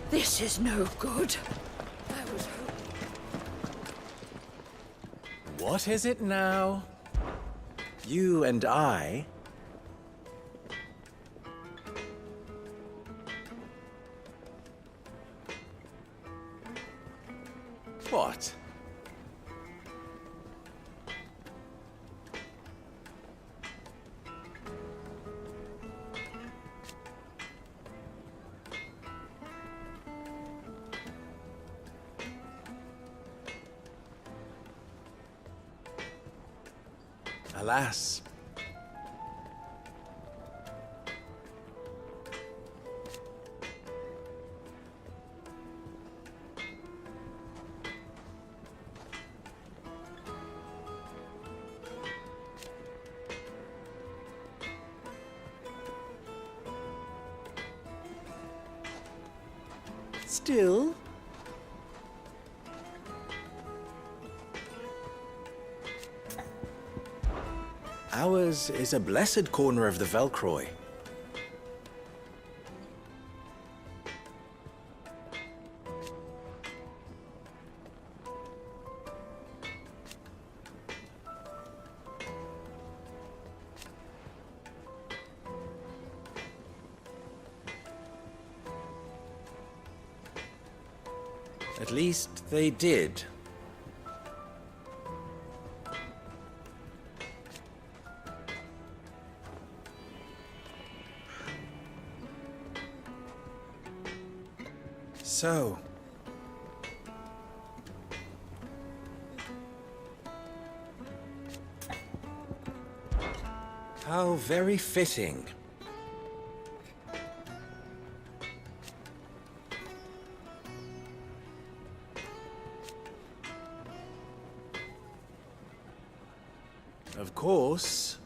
This is no good. I was What is it now? You and I? What? Alas. Still? Ours is a blessed corner of the Velcroy. At least they did. So, how very fitting. Of course,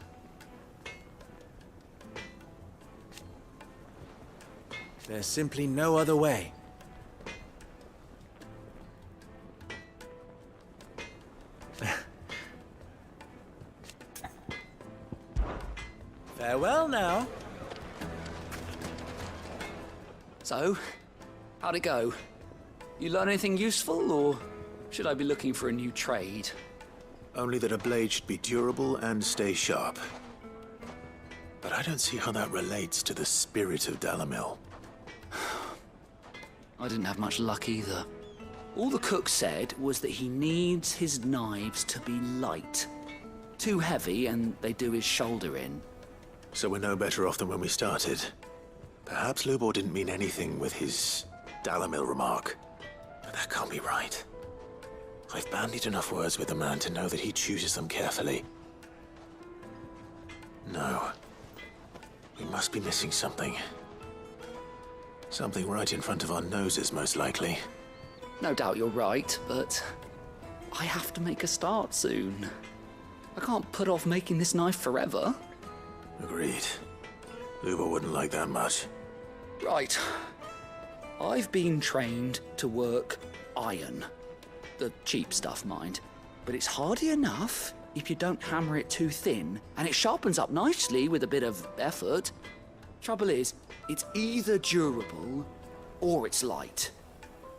there's simply no other way. Farewell now. So, how'd it go? You learn anything useful, or should I be looking for a new trade? Only that a blade should be durable and stay sharp. But I don't see how that relates to the spirit of Dalamil. I didn't have much luck either. All the cook said was that he needs his knives to be light. Too heavy and they do his shoulder in. So we're no better off than when we started. Perhaps Nobuo didn't mean anything with his Dalamil remark. But that can't be right. I've bandied enough words with the man to know that he chooses them carefully. No. We must be missing something. Something right in front of our noses, most likely. No doubt you're right, but I have to make a start soon. I can't put off making this knife forever. Agreed. Nobuo wouldn't like that much. Right. I've been trained to work iron. The cheap stuff, mind. But it's hardy enough if you don't hammer it too thin, and it sharpens up nicely with a bit of effort. Trouble is, it's either durable or it's light.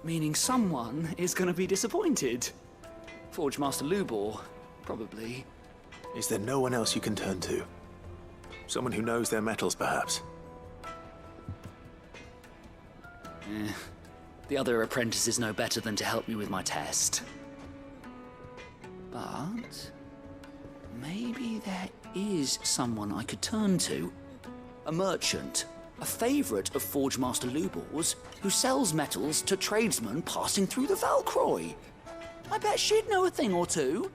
Meaning someone is gonna be disappointed. Forge Master Nobuo, probably. Is there no one else you can turn to? Someone who knows their metals, perhaps? The other apprentices know better than to help me with my test. But maybe there is someone I could turn to. A merchant, a favorite of Forge Master Nobuo's, who sells metals to tradesmen passing through the Valcroy. I bet she'd know a thing or two.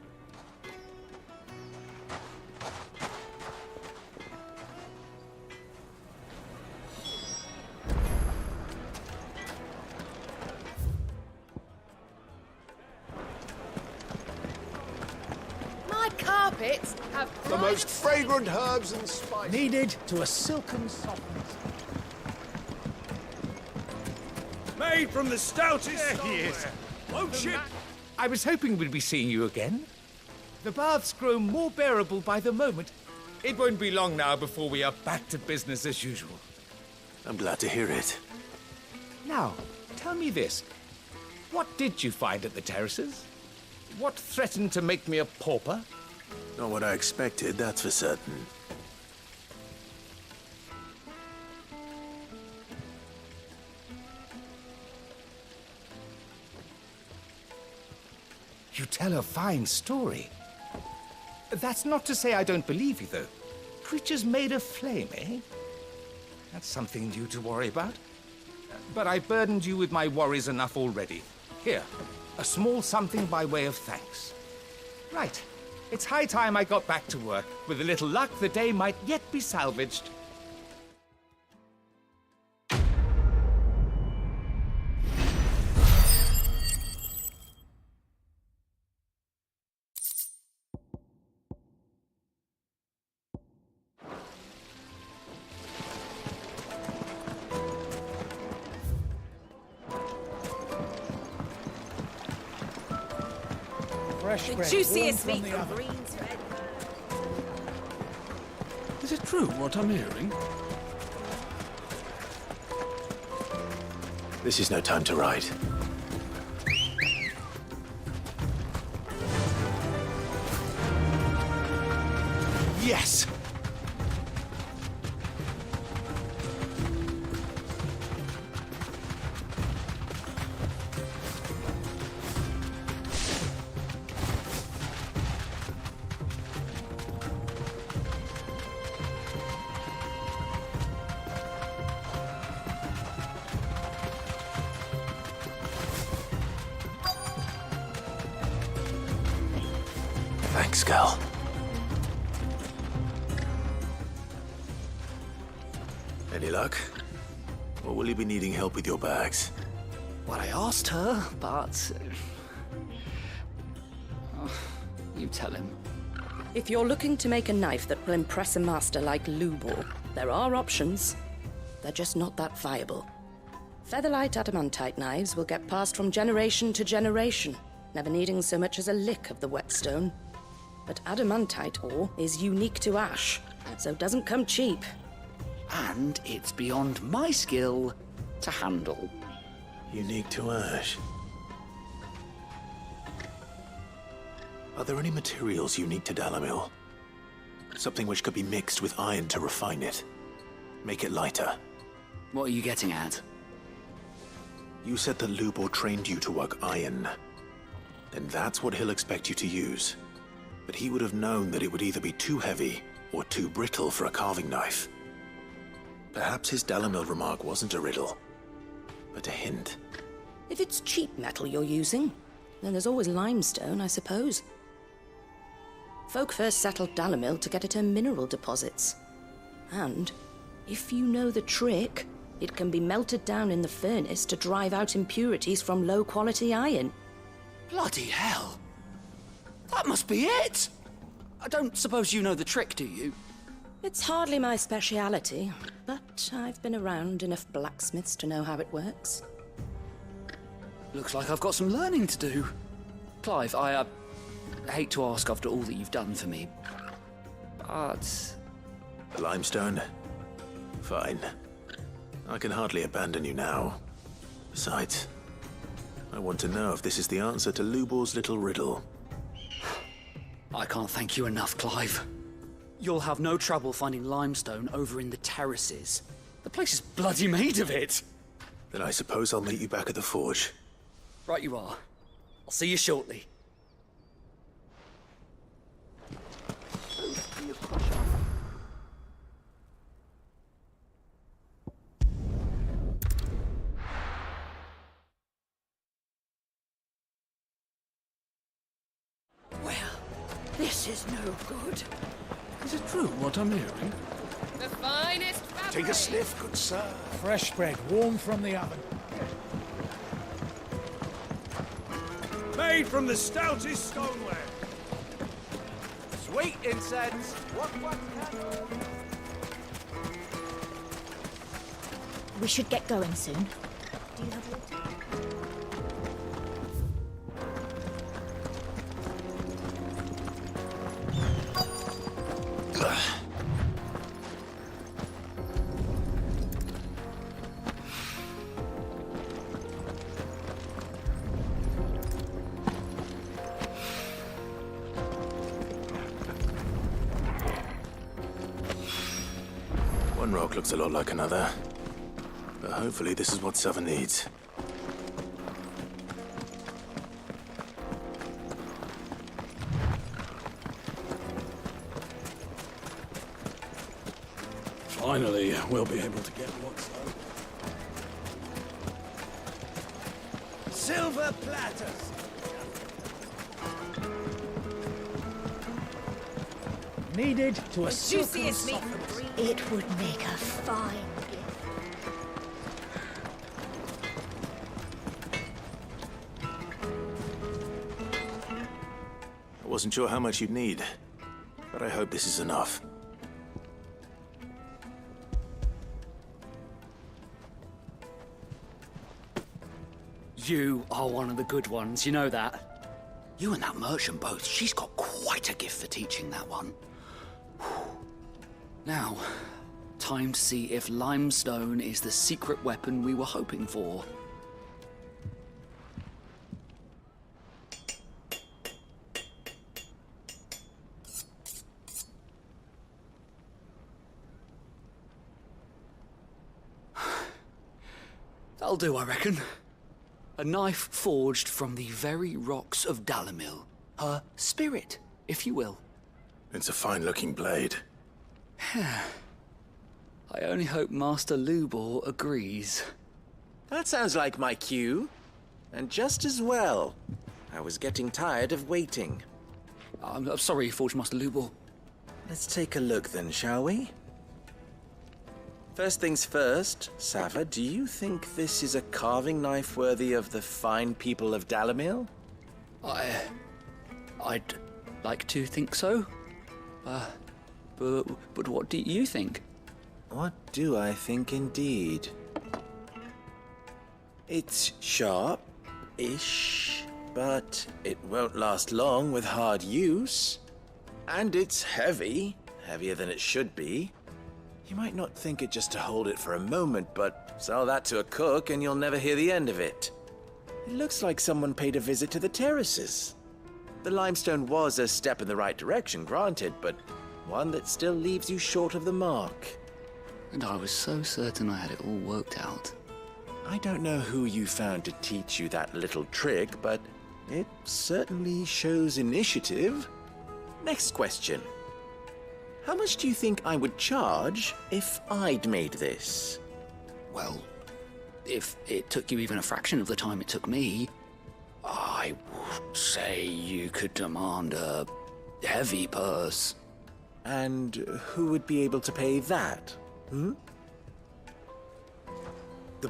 Carpets have the most fragrant herbs and spices needed to a silken softness. Made from the stoutest There stone. he is. Won't ship. I was hoping we'd be seeing you again. The baths grow more bearable by the moment. It won't be long now before we are back to business as usual. I'm glad to hear it. Now, tell me this. What did you find at the terraces? What threatened to make me a pauper? Not what I expected, that's for certain. You tell a fine story. That's not to say I don't believe you, though. Creatures made of flame, eh? That's something new to worry about. But I burdened you with my worries enough already. Here, a small something by way of thanks. Right. It's high time I got back to work. With a little luck, the day might yet be salvaged. Fresh The bread, juiciest warm meat from the from oven. greens, red. Is it true what I'm hearing? This is no time to ride. Yes! Thanks, Gal. Any luck? Or will you be needing help with your bags? Well, I asked her, but... Oh, you tell him. If you're looking to make a knife that will impress a master like Nobuo, there are options. They're just not that viable. Featherlight adamantite knives will get passed from generation to generation, never needing so much as a lick of the whetstone. But adamantite ore is unique to ash, so doesn't come cheap. And it's beyond my skill to handle. Unique to ash. Are there any materials unique to Dalamil? Something which could be mixed with iron to refine it. Make it lighter. What are you getting at? You said that Nobuo trained you to work iron. Then that's what he'll expect you to use. But he would have known that it would either be too heavy or too brittle for a carving knife. Perhaps his Dalamil remark wasn't a riddle, but a hint. If it's cheap metal you're using, then there's always limestone, I suppose. Folk first settled Dalamil to get at her mineral deposits. And, if you know the trick, it can be melted down in the furnace to drive out impurities from low-quality iron. Bloody hell! That must be it! I don't suppose you know the trick, do you? It's hardly my speciality, but I've been around enough blacksmiths to know how it works. Looks like I've got some learning to do. Clive, I hate to ask after all that you've done for me, but... The limestone? Fine. I can hardly abandon you now. Besides, I want to know if this is the answer to Lubor's little riddle. I can't thank you enough, Clive. You'll have no trouble finding limestone over in the terraces. The place is bloody made of it. Then I suppose I'll meet you back at the forge. Right you are. I'll see you shortly. This is no good. Is it true what I'm hearing? The finest fabric. Take a sniff, good sir. Fresh bread, warm from the oven. Made from the stoutest stoneware. Sweet incense. What? We should get going soon. Do you have water? One rock looks a lot like another. But hopefully this is what Sava needs. Finally, we'll be able to get what's owed. Silver platters. Needed to a Juiciest meat from Green. It would make a fine gift. I wasn't sure how much you'd need, but I hope this is enough. You are one of the good ones, you know that. You and that merchant both, she's got quite a gift for teaching that one. Now, time to see if limestone is the secret weapon we were hoping for. That'll do, I reckon. A knife forged from the very rocks of Dalimil. Her spirit, if you will. It's a fine-looking blade. I only hope Master Lubo agrees. That sounds like my cue. And just as well. I was getting tired of waiting. I'm sorry, Forge Master Lubo. Let's take a look then, shall we? First things first, Sava, do you think this is a carving knife worthy of the fine people of Dalimil? I'd like to think so. But what do you think? What do I think indeed? It's sharp-ish, but it won't last long with hard use. And it's heavy, heavier than it should be. You might not think it just to hold it for a moment, but sell that to a cook and you'll never hear the end of it. It looks like someone paid a visit to the terraces. The limestone was a step in the right direction, granted, but one that still leaves you short of the mark. And I was so certain I had it all worked out. I don't know who you found to teach you that little trick, but it certainly shows initiative. Next question. How much do you think I would charge if I'd made this? Well, if it took you even a fraction of the time it took me, I would say you could demand a heavy purse. And who would be able to pay that? The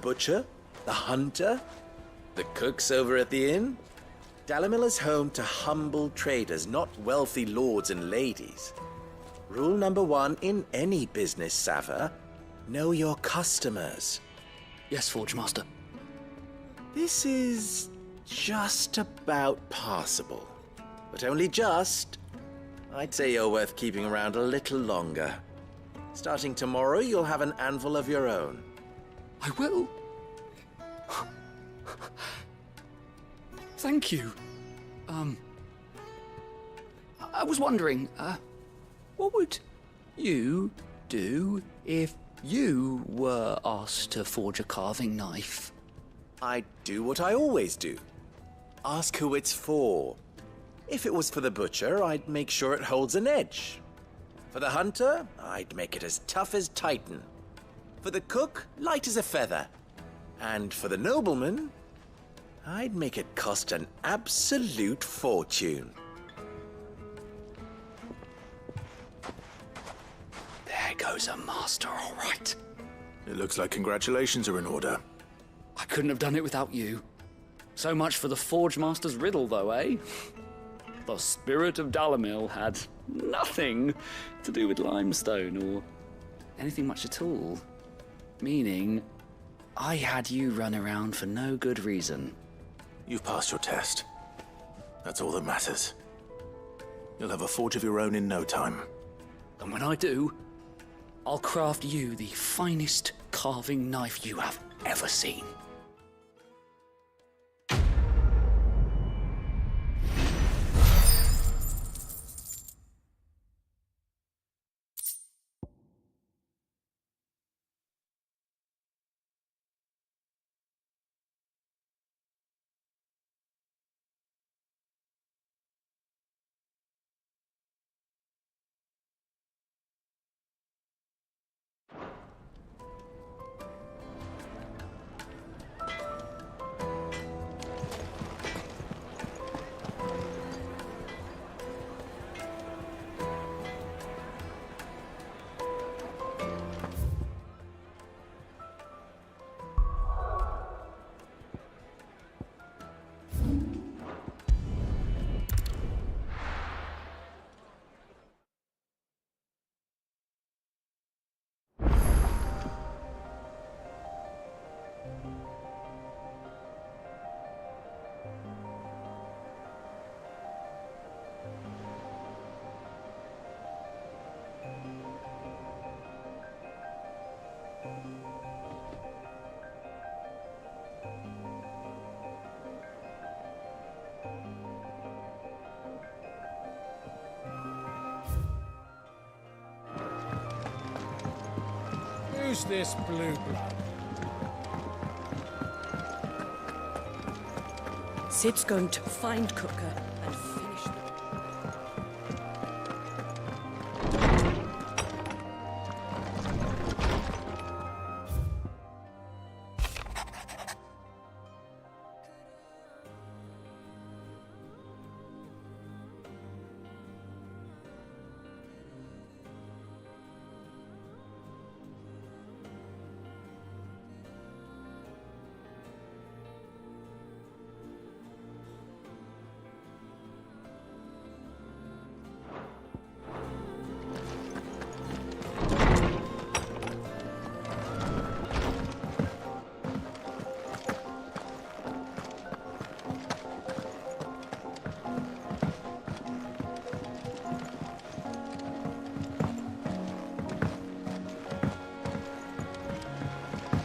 butcher? The hunter? The cooks over at the inn? Dalimil is home to humble traders, not wealthy lords and ladies. Rule number 1 in any business, Sava. Know your customers. Yes, Forge Master. This is just about passable. But only just. I'd say you're worth keeping around a little longer. Starting tomorrow, you'll have an anvil of your own. I will. Thank you. I was wondering, what would you do if you were asked to forge a carving knife? I'd do what I always do. Ask who it's for. If it was for the butcher, I'd make sure it holds an edge. For the hunter, I'd make it as tough as Titan. For the cook, light as a feather. And for the nobleman, I'd make it cost an absolute fortune. There goes a master, all right. It looks like congratulations are in order. I couldn't have done it without you. So much for the Forge Master's riddle, though, eh? The spirit of Dalamil had nothing to do with limestone or anything much at all. Meaning, I had you run around for no good reason. You've passed your test. That's all that matters. You'll have a forge of your own in no time. And when I do, I'll craft you the finest carving knife you have ever seen. Who's this blue blood? Sid's going to find Cooker and finish them.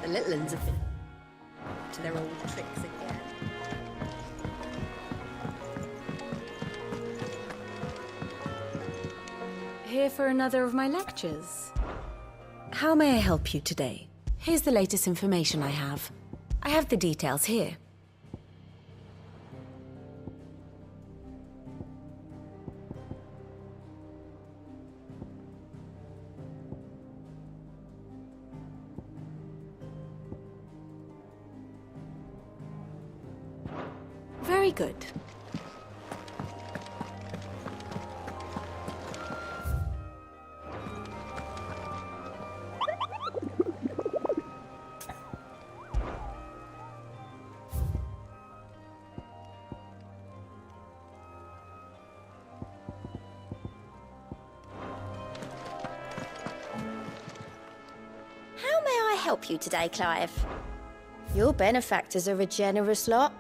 The little ones have been to their old tricks again. Here for another of my lectures. How may I help you today? Here's the latest information I have. I have the details here. Very good. How may I help you today, Clive? Your benefactors are a generous lot.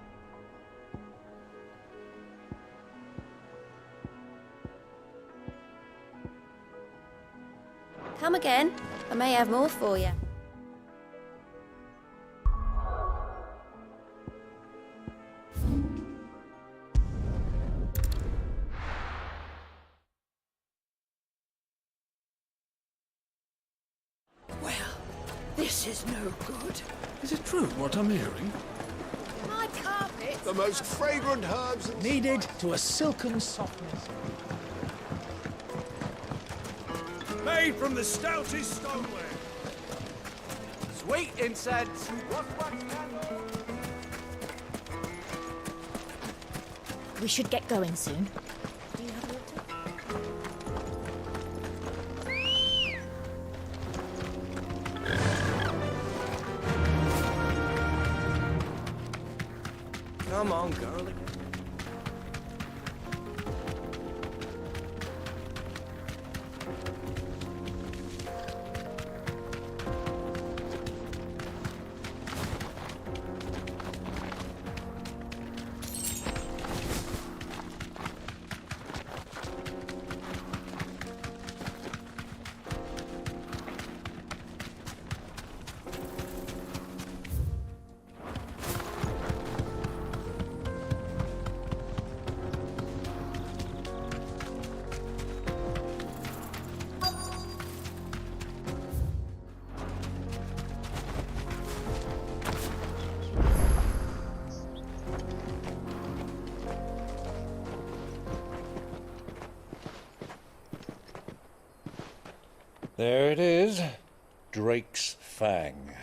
Come again. I may have more for you. This is no good. Is it true what I'm hearing? My carpet! The most fragrant herbs and... Kneaded to a silken softness. Made from the stoutest stoneware. Sweet incense! We should get going soon. Come on, girl. There it is. Drake's Fang.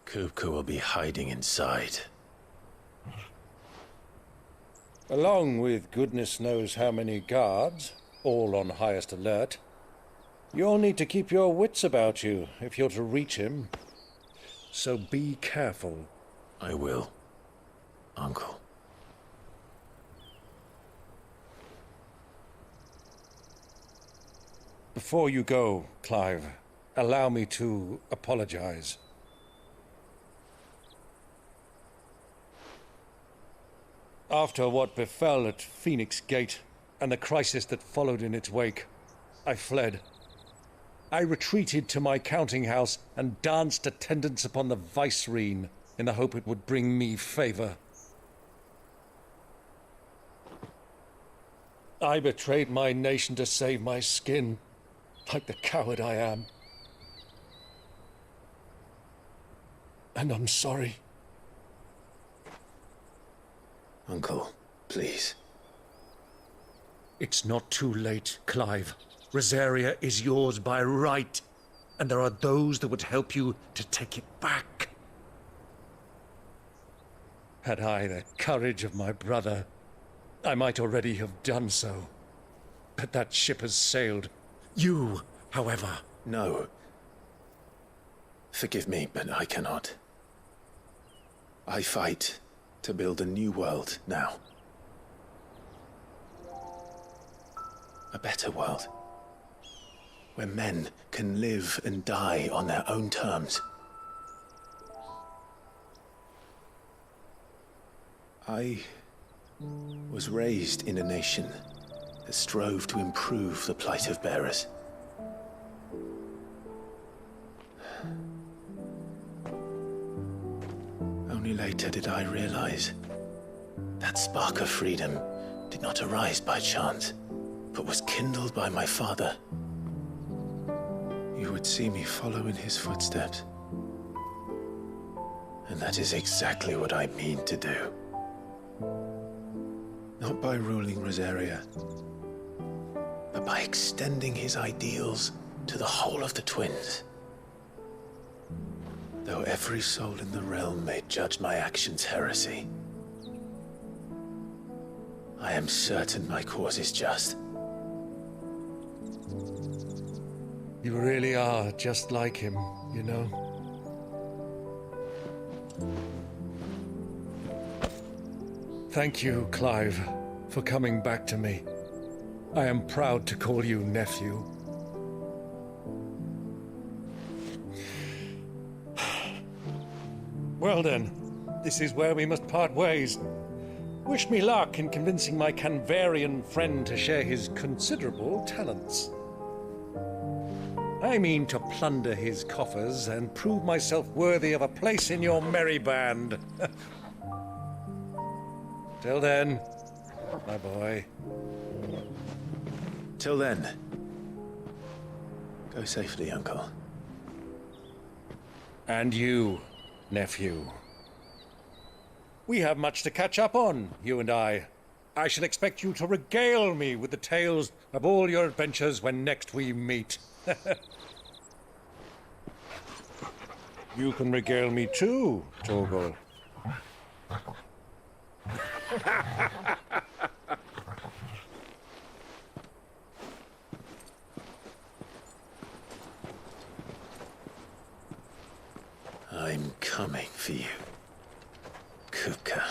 Kupka will be hiding inside. Along with goodness knows how many guards, all on highest alert. You'll need to keep your wits about you if you're to reach him. So be careful. I will, Uncle. Before you go, Clive, allow me to apologize. After what befell at Phoenix Gate and the crisis that followed in its wake, I fled. I retreated to my counting house and danced attendance upon the vicereine in the hope it would bring me favor. I betrayed my nation to save my skin, like the coward I am. And I'm sorry. Uncle, please. It's not too late, Clive. Rosaria is yours by right, and there are those that would help you to take it back. Had I the courage of my brother, I might already have done so. But that ship has sailed. You, however... No. Forgive me, but I cannot. I fight to build a new world now. A better world. Where men can live and die on their own terms. I was raised in a nation that strove to improve the plight of bearers. Only later did I realize that spark of freedom did not arise by chance, but was kindled by my father. You would see me follow in his footsteps. And that is exactly what I mean to do. Not by ruling Rosaria, but by extending his ideals to the whole of the twins. Though every soul in the realm may judge my actions heresy, I am certain my cause is just. You really are just like him, you know? Thank you, Clive, for coming back to me. I am proud to call you nephew. Well then, this is where we must part ways. Wish me luck in convincing my Canvarian friend to share his considerable talents. I mean to plunder his coffers and prove myself worthy of a place in your merry band. Till then, my boy. Till then, go safely, Uncle. And you, nephew. We have much to catch up on, you and I. I shall expect you to regale me with the tales of all your adventures when next we meet. You can regale me too, Torgal. I'm coming for you, Kupka.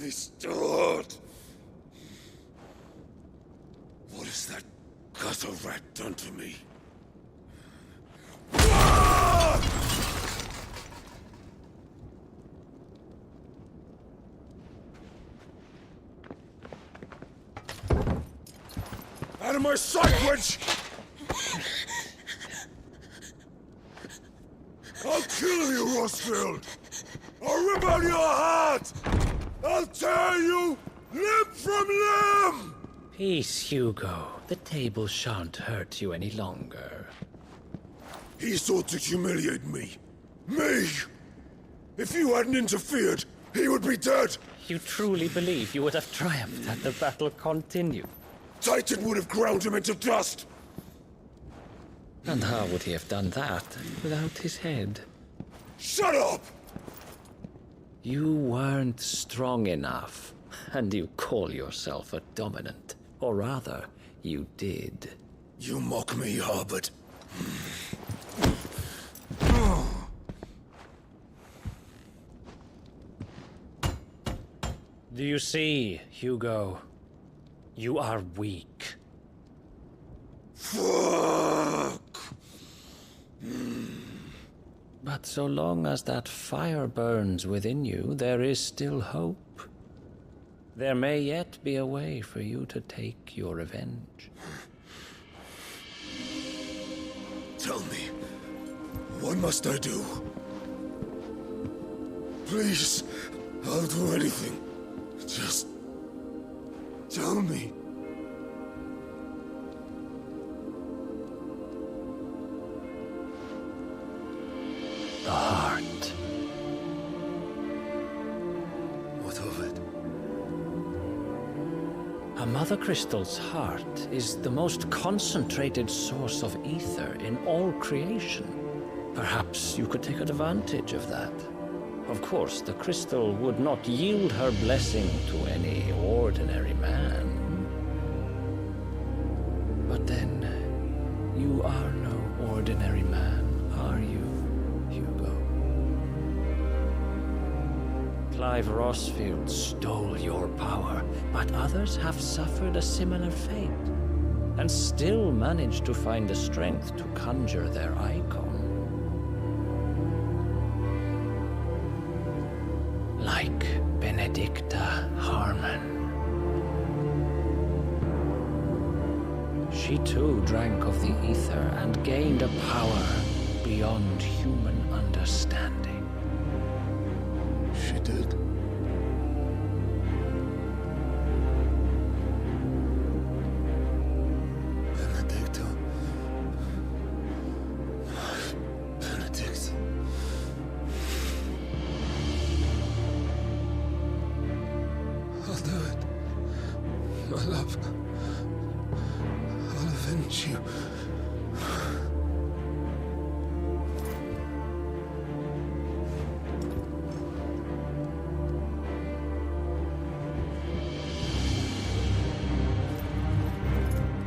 They still hurt. What has that gutter rat done to me? Out of my sight, witch! I'll kill you, Rossfield! I'll rip out your heart! I'll tear you limb from limb! Peace, Hugo. The table shan't hurt you any longer. He sought to humiliate me. Me! If you hadn't interfered, he would be dead! You truly believe you would have triumphed had the battle continued? Titan would have ground him into dust! And how would he have done that without his head? Shut up! You weren't strong enough, and you call yourself a dominant. Or rather, you did. You mock me, Harbert. Do you see, Hugo? You are weak. Fuck! But so long as that fire burns within you, there is still hope. There may yet be a way for you to take your revenge. Tell me, what must I do? Please, I'll do anything. Just tell me. The heart. What of it? A mother crystal's heart is the most concentrated source of ether in all creation. Perhaps you could take advantage of that. Of course, the crystal would not yield her blessing to any ordinary man. But then, you are no ordinary man, are you, Hugo? Clive Rossfield stole your power, but others have suffered a similar fate, and still managed to find the strength to conjure their icon. Like Benedicta Harmon. She too drank of the ether and gained a power beyond human understanding. She did. Benedicta. Benedict. I'll do it. My love. I'll avenge you.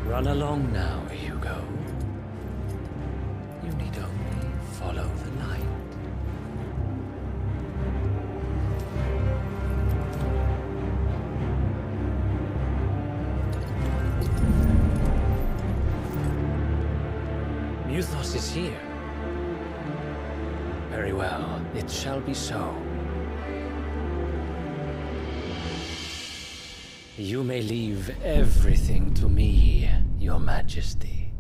Run along now, Hugo. You need only follow the light. Muthos is here. Very well, it shall be so. You may leave everything to me, Your Majesty.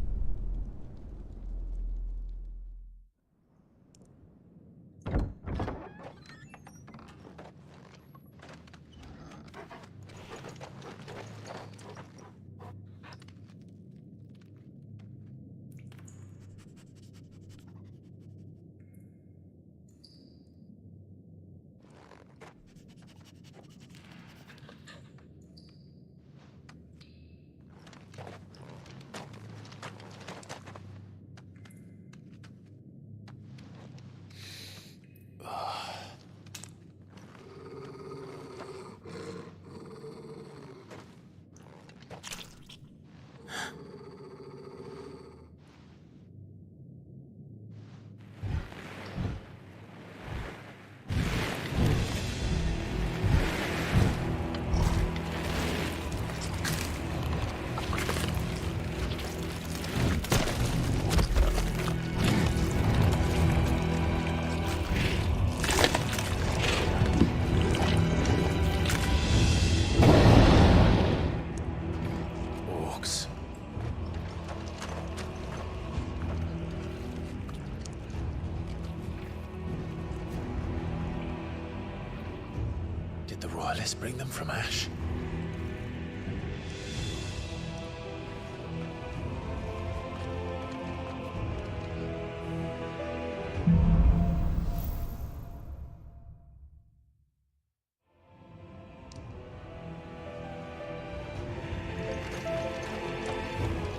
Did the royalists bring them from Ash?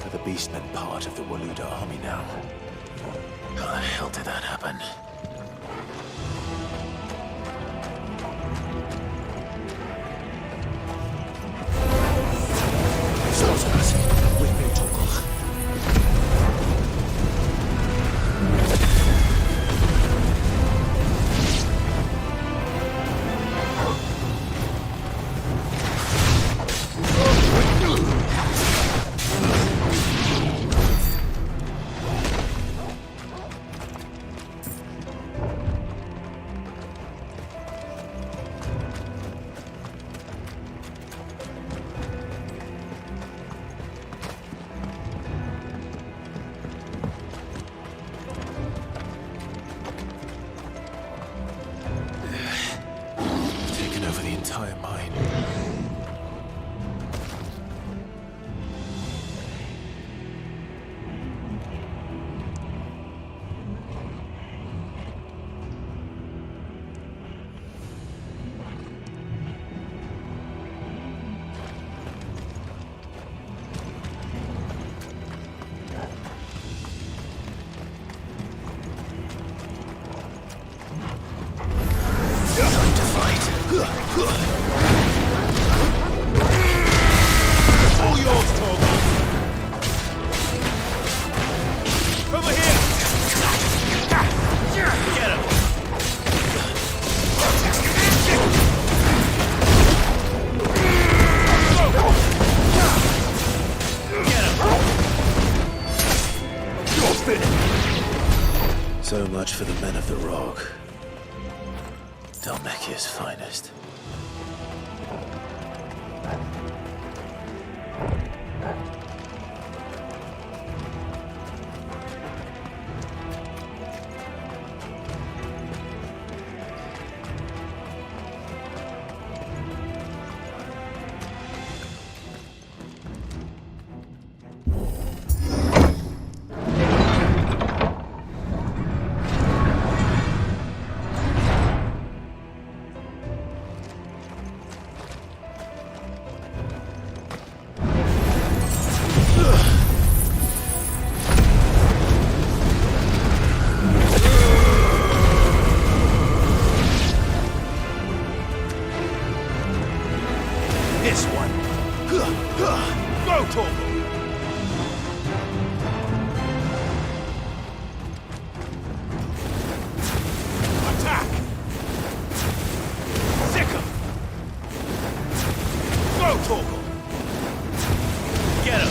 Are the beastmen part of the Waluda army now? How the hell did that happen? Soldiers, with me, Torgal. Over the entire mine. Time to fight. All yours, Torgal. Over here. Get him. Get him. You're finished. So much for the men of the Rock. Dalmekia's finest. This one. Go, Torgal. Attack! Sick him! Go, Torgal! Get him!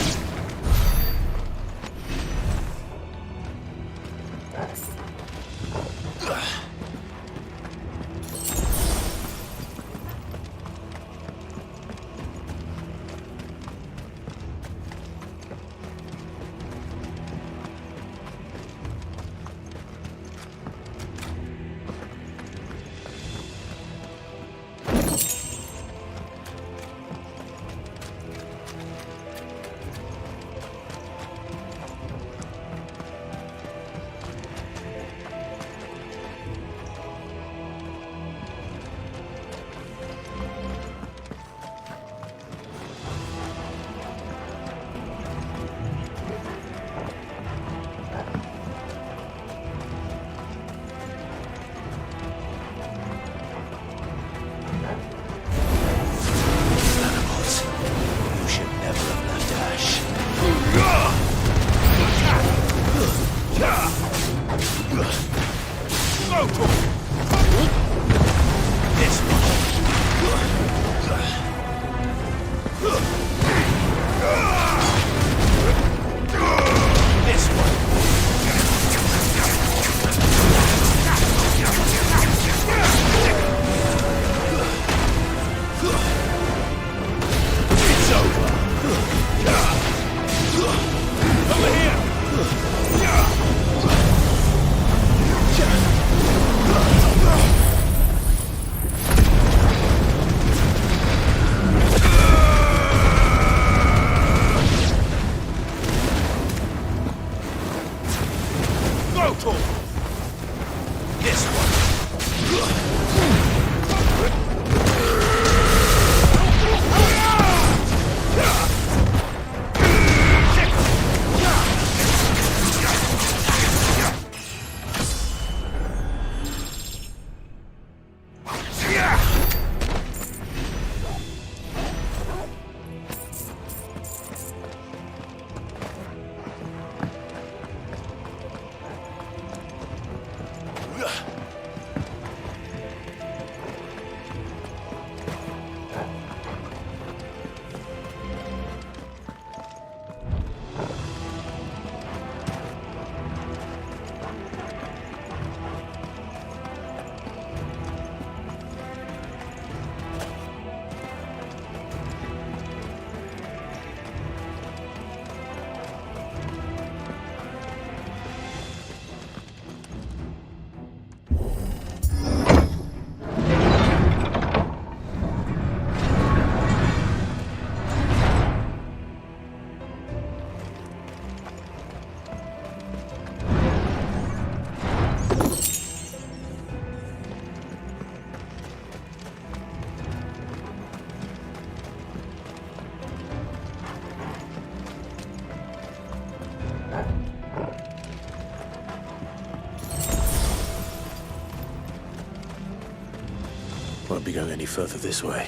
be going any further this way.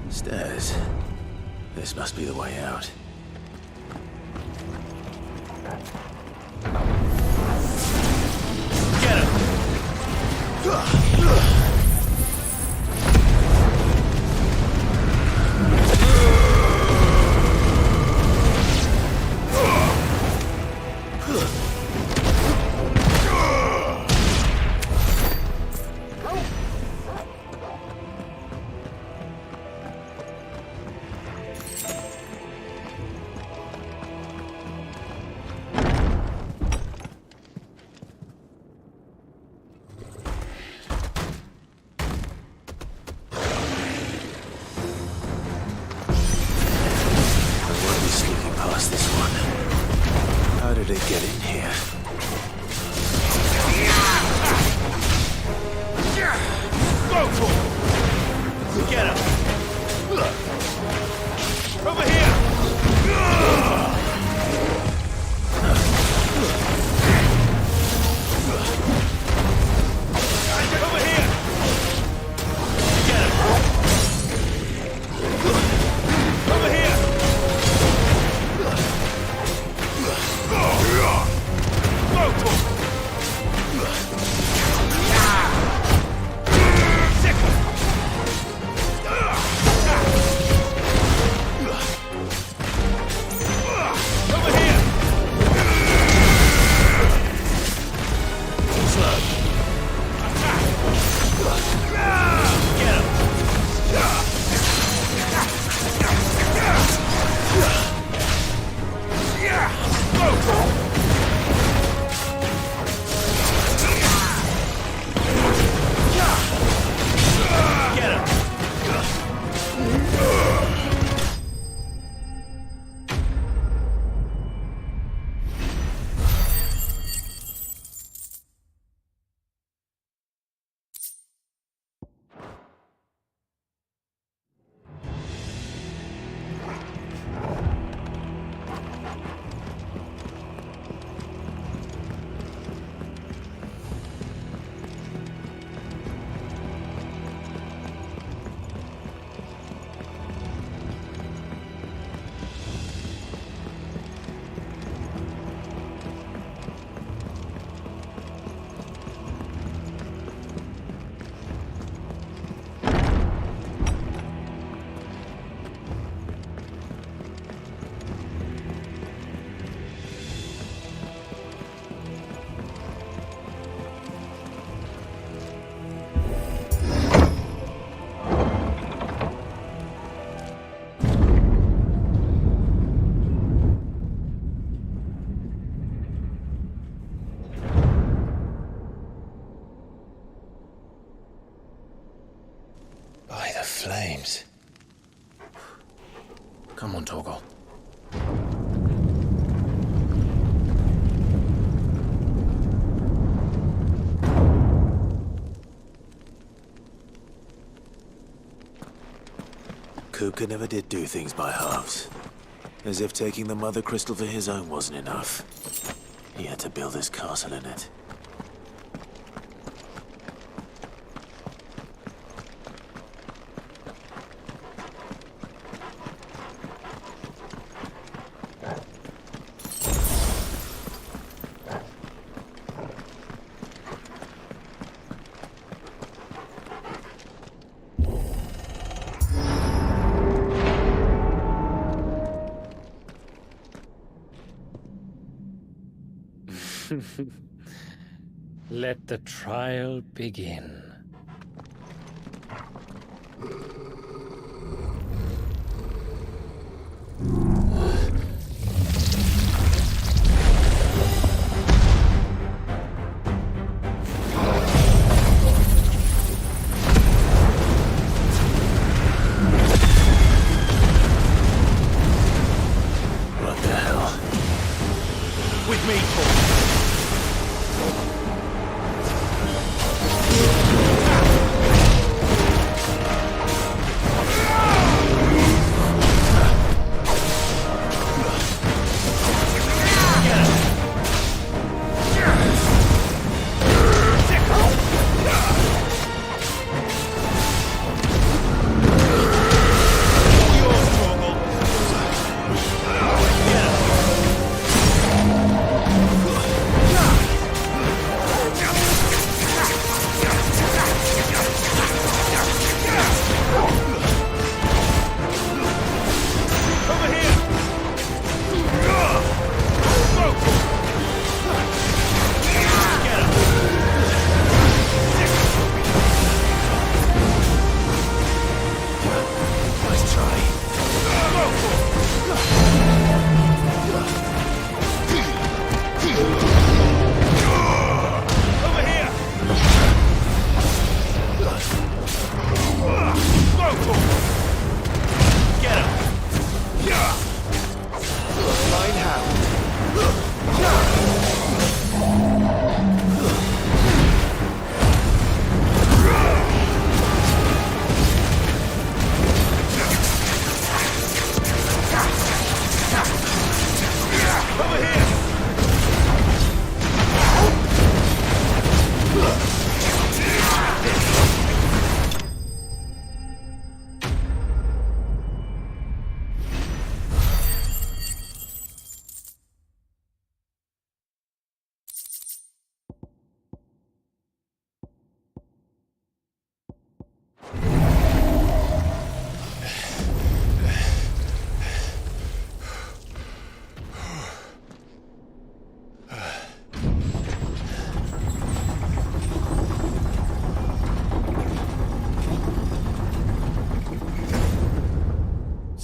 Stairs. This must be the way out. Get him! By the flames. Come on, Torgal. Kuka never did do things by halves. As if taking the Mother Crystal for his own wasn't enough. He had to build his castle in it. Let the trial begin. What the hell? With me, Paul.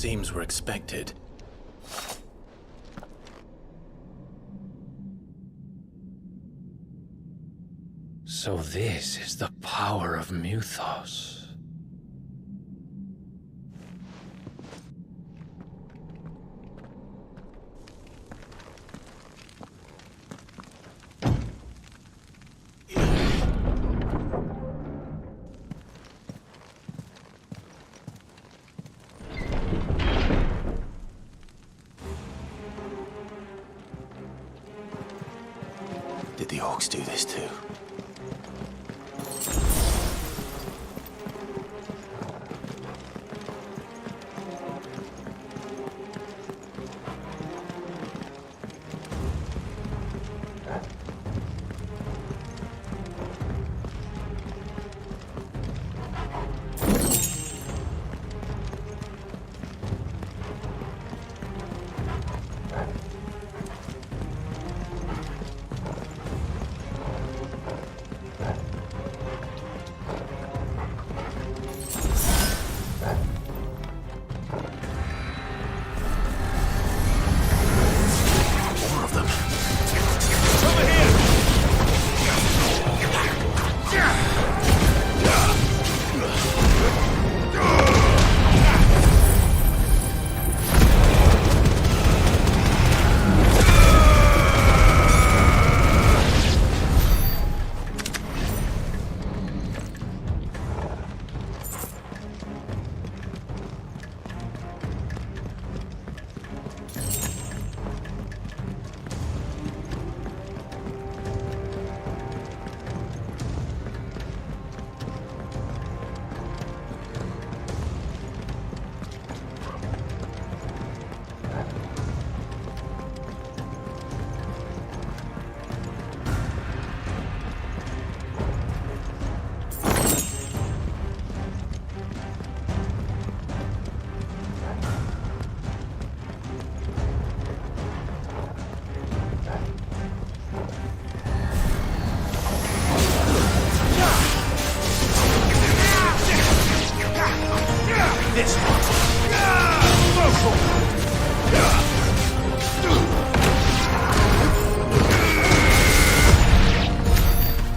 Seems we're expected. So this is the power of Muthos. Did the orcs do this too?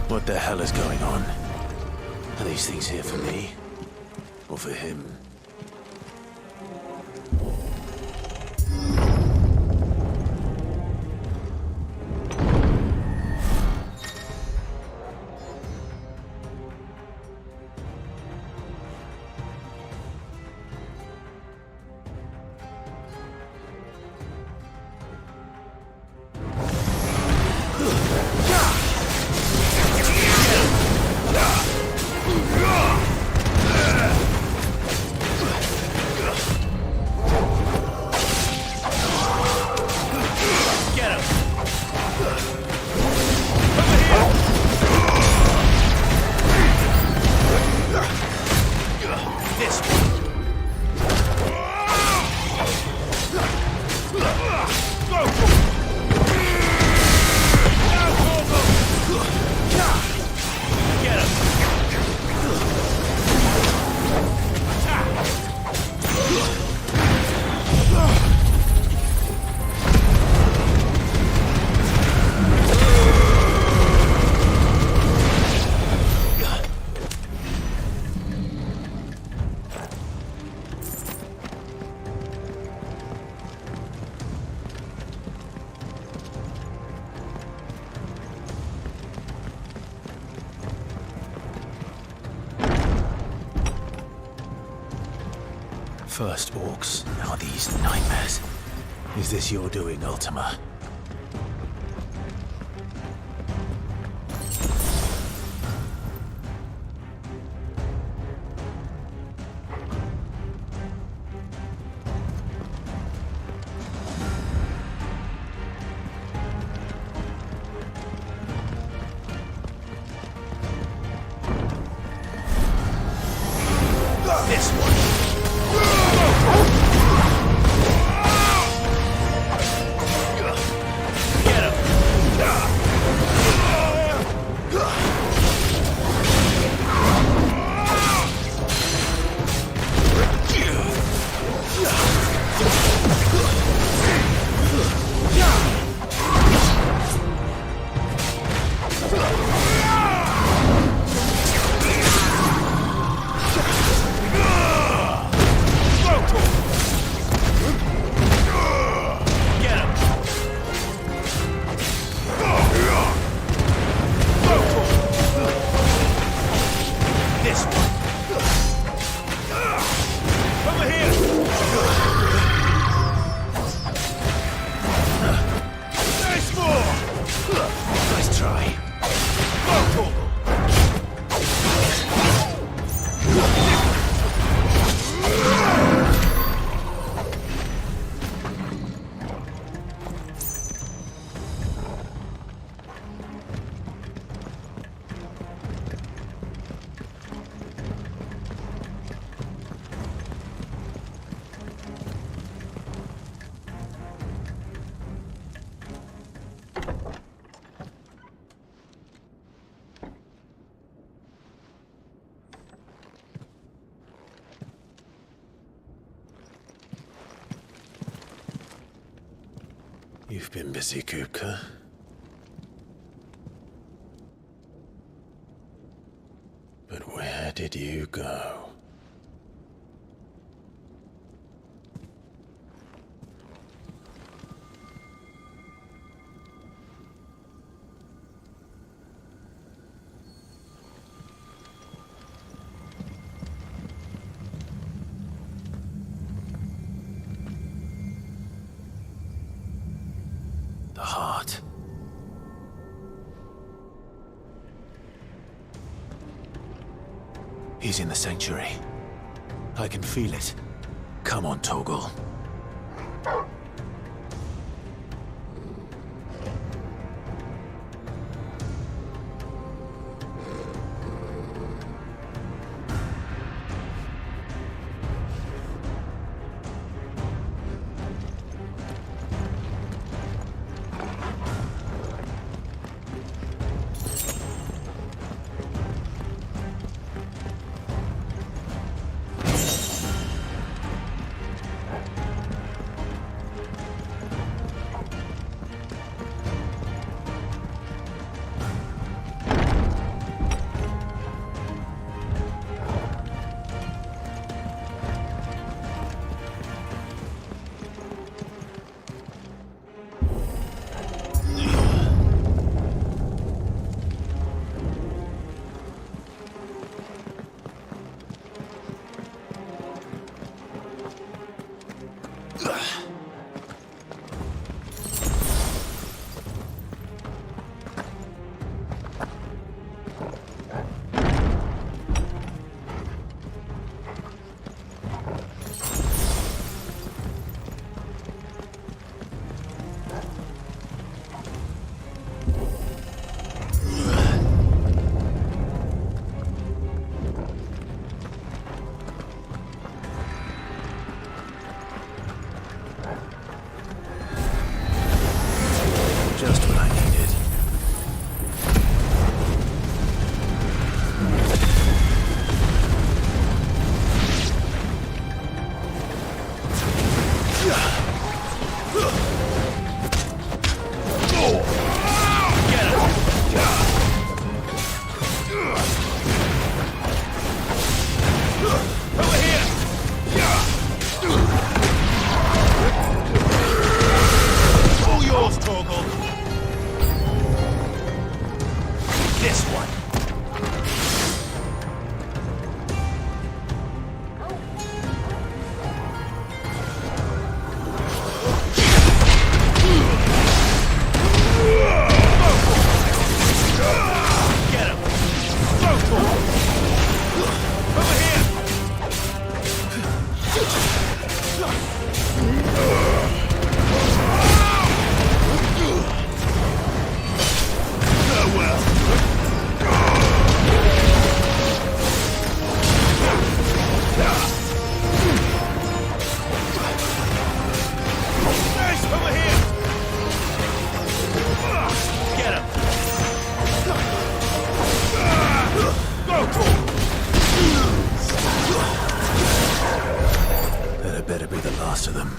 What the hell is going on? Are these things here for me? Or for him? First orcs, now these nightmares. Is this your doing, Ultima? This one! You've been busy, Kupka. But where did you go? The heart. He's in the sanctuary. I can feel it. Come on, Torgal. Just what I needed. All yours, Torgal. This one. Get him. Go for it. Over here. Farewell. Nice, over here! Get him! Go for it! That had better be the last of them.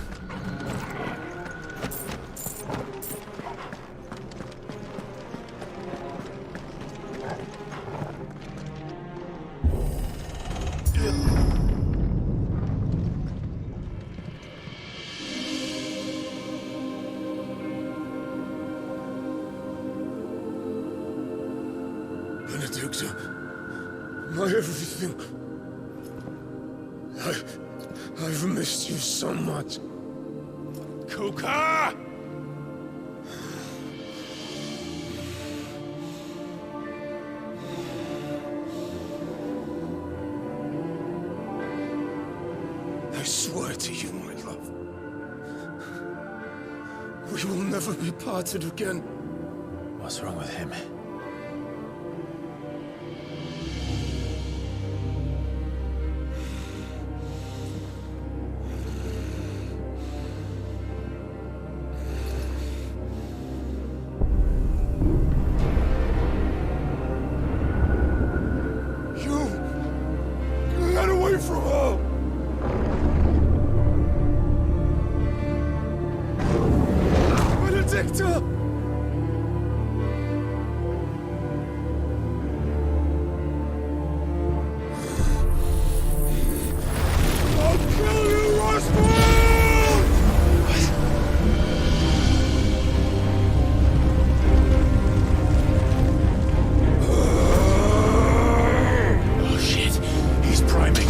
Benedicta, my everything. I've missed you so much. Kuka! I swear to you, my love, we will never be parted again. What's wrong with him? Get away from her! Benedicta! Doctor! I'll kill you, Roswell! Oh shit, he's priming.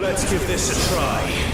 Let's give this a try.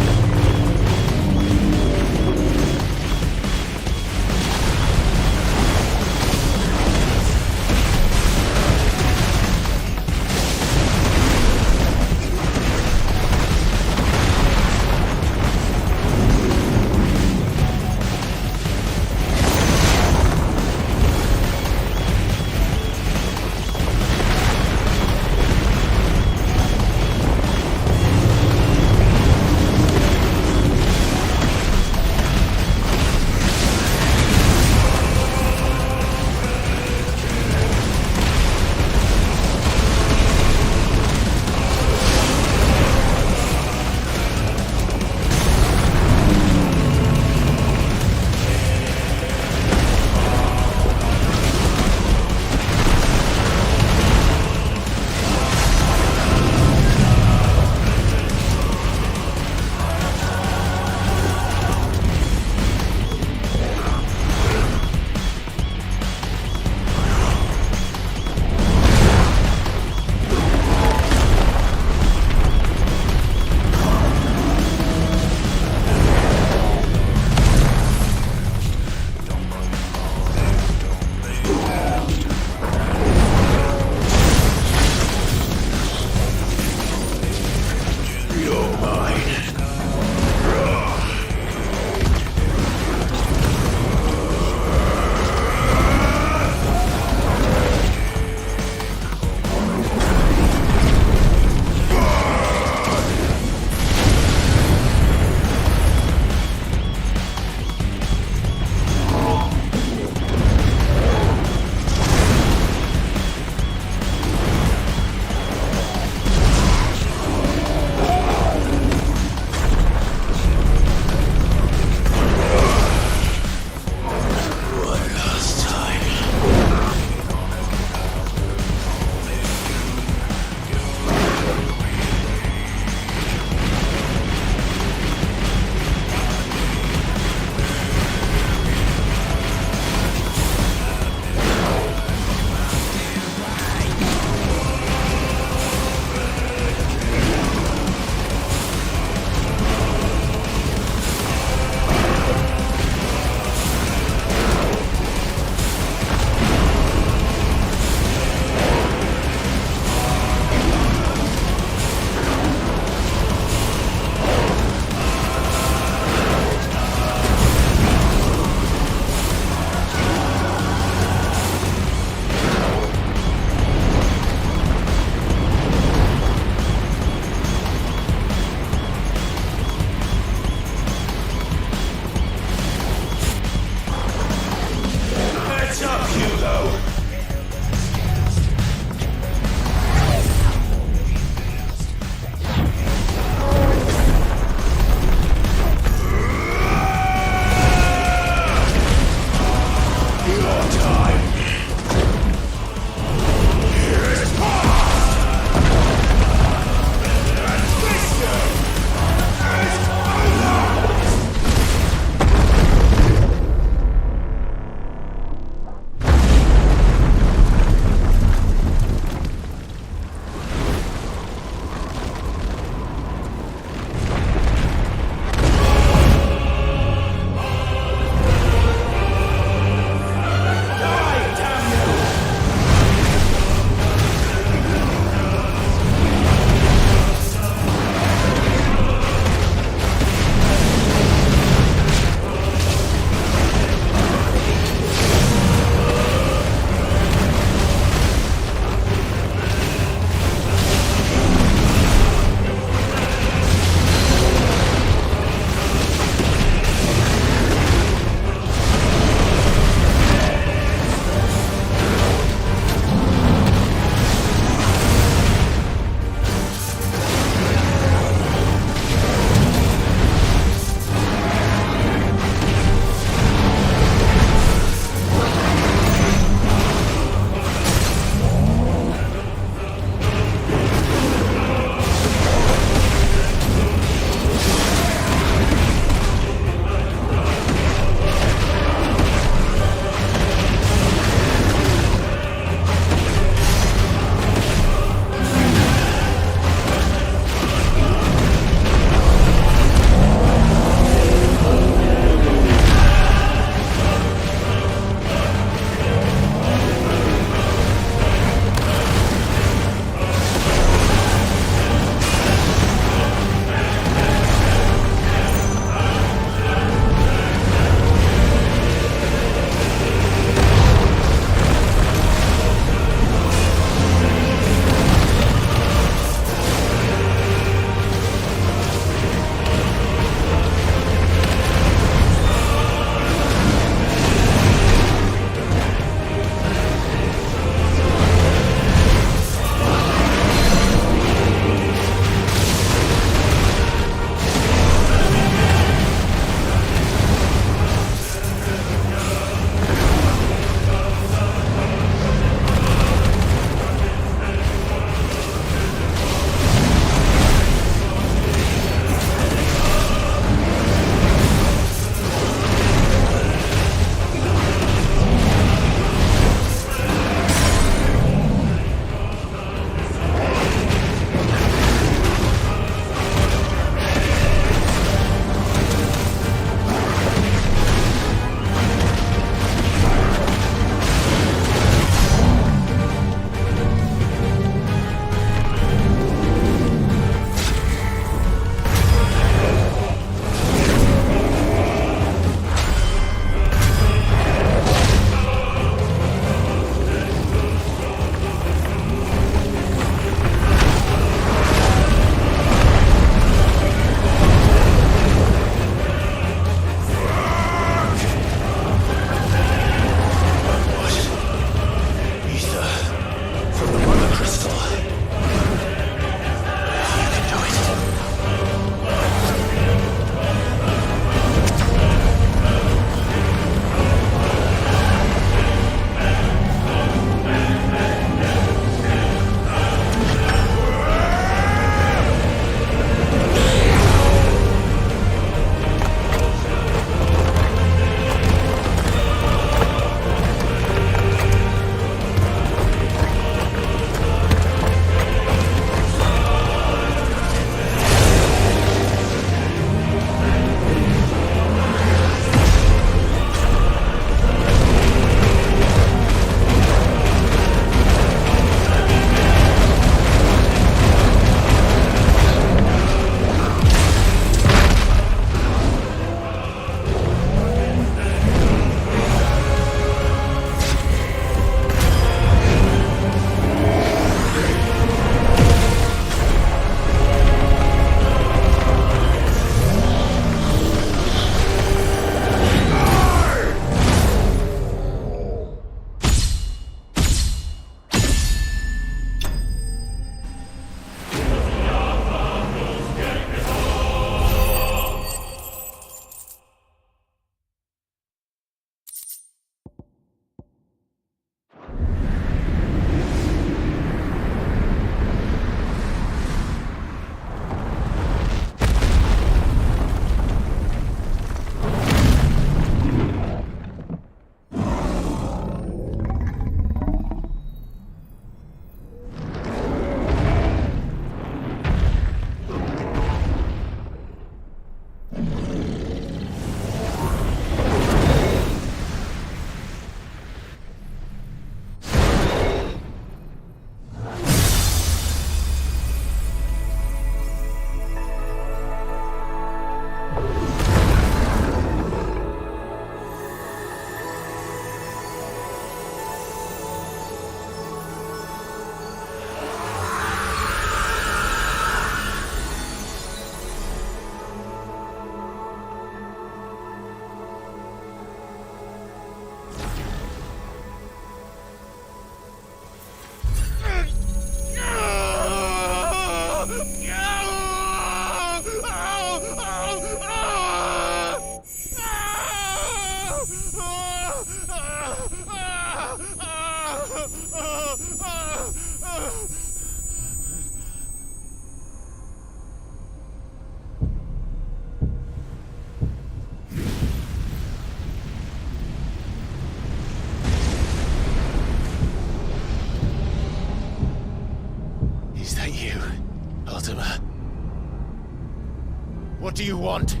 do you want?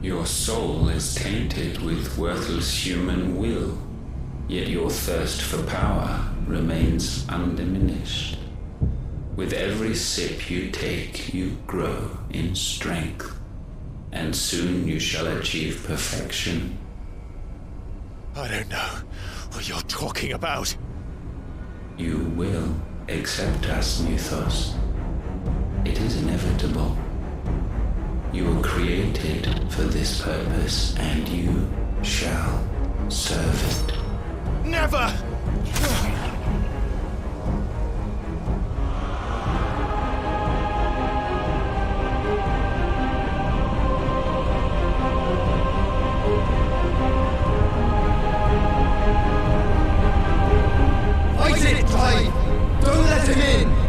Your soul is tainted with worthless human will, yet your thirst for power remains undiminished. With every sip you take, you grow in strength, and soon you shall achieve perfection. I don't know what you're talking about. You will accept us, Mythos. It is inevitable. You were created for this purpose, and you shall serve it. Never! Fight it, Clive! Don't let him in!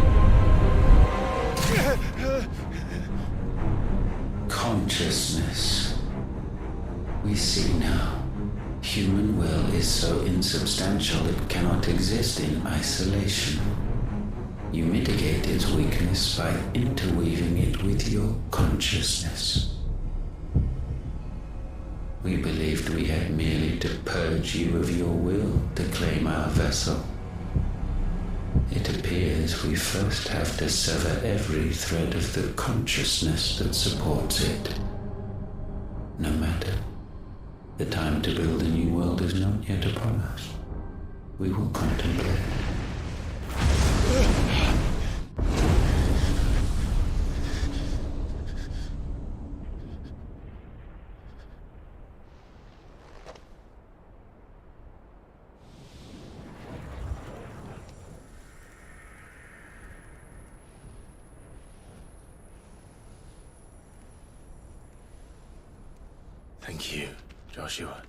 Consciousness. We see now. Human will is so insubstantial it cannot exist in isolation. You mitigate its weakness by interweaving it with your consciousness. We believed we had merely to purge you of your will to claim our vessel. It appears we first have to sever every thread of the consciousness that supports it. No matter. The time to build a new world is not yet upon us. We will contemplate. Thank you, Joshua.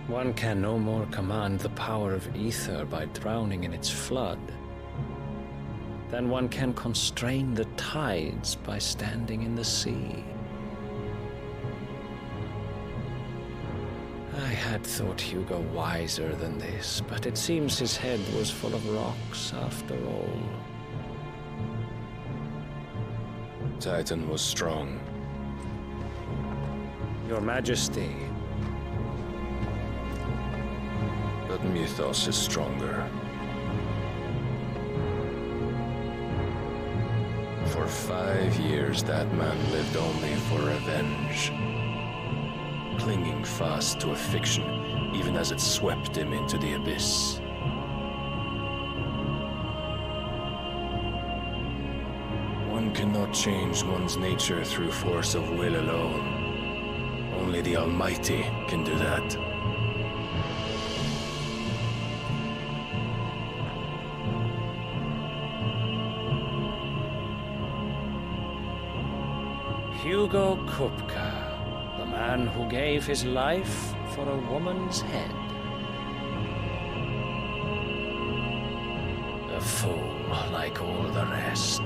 One can no more command the power of ether by drowning in its flood than one can constrain the tides by standing in the sea. I had thought Hugo wiser than this, but it seems his head was full of rocks after all. Titan was strong. Your Majesty. But Mythos is stronger. For 5 years, that man lived only for revenge. Clinging fast to a fiction, even as it swept him into the abyss. One cannot change one's nature through force of will alone. Only the Almighty can do that. Hugo Kupka. The man who gave his life for a woman's head. A fool like all the rest.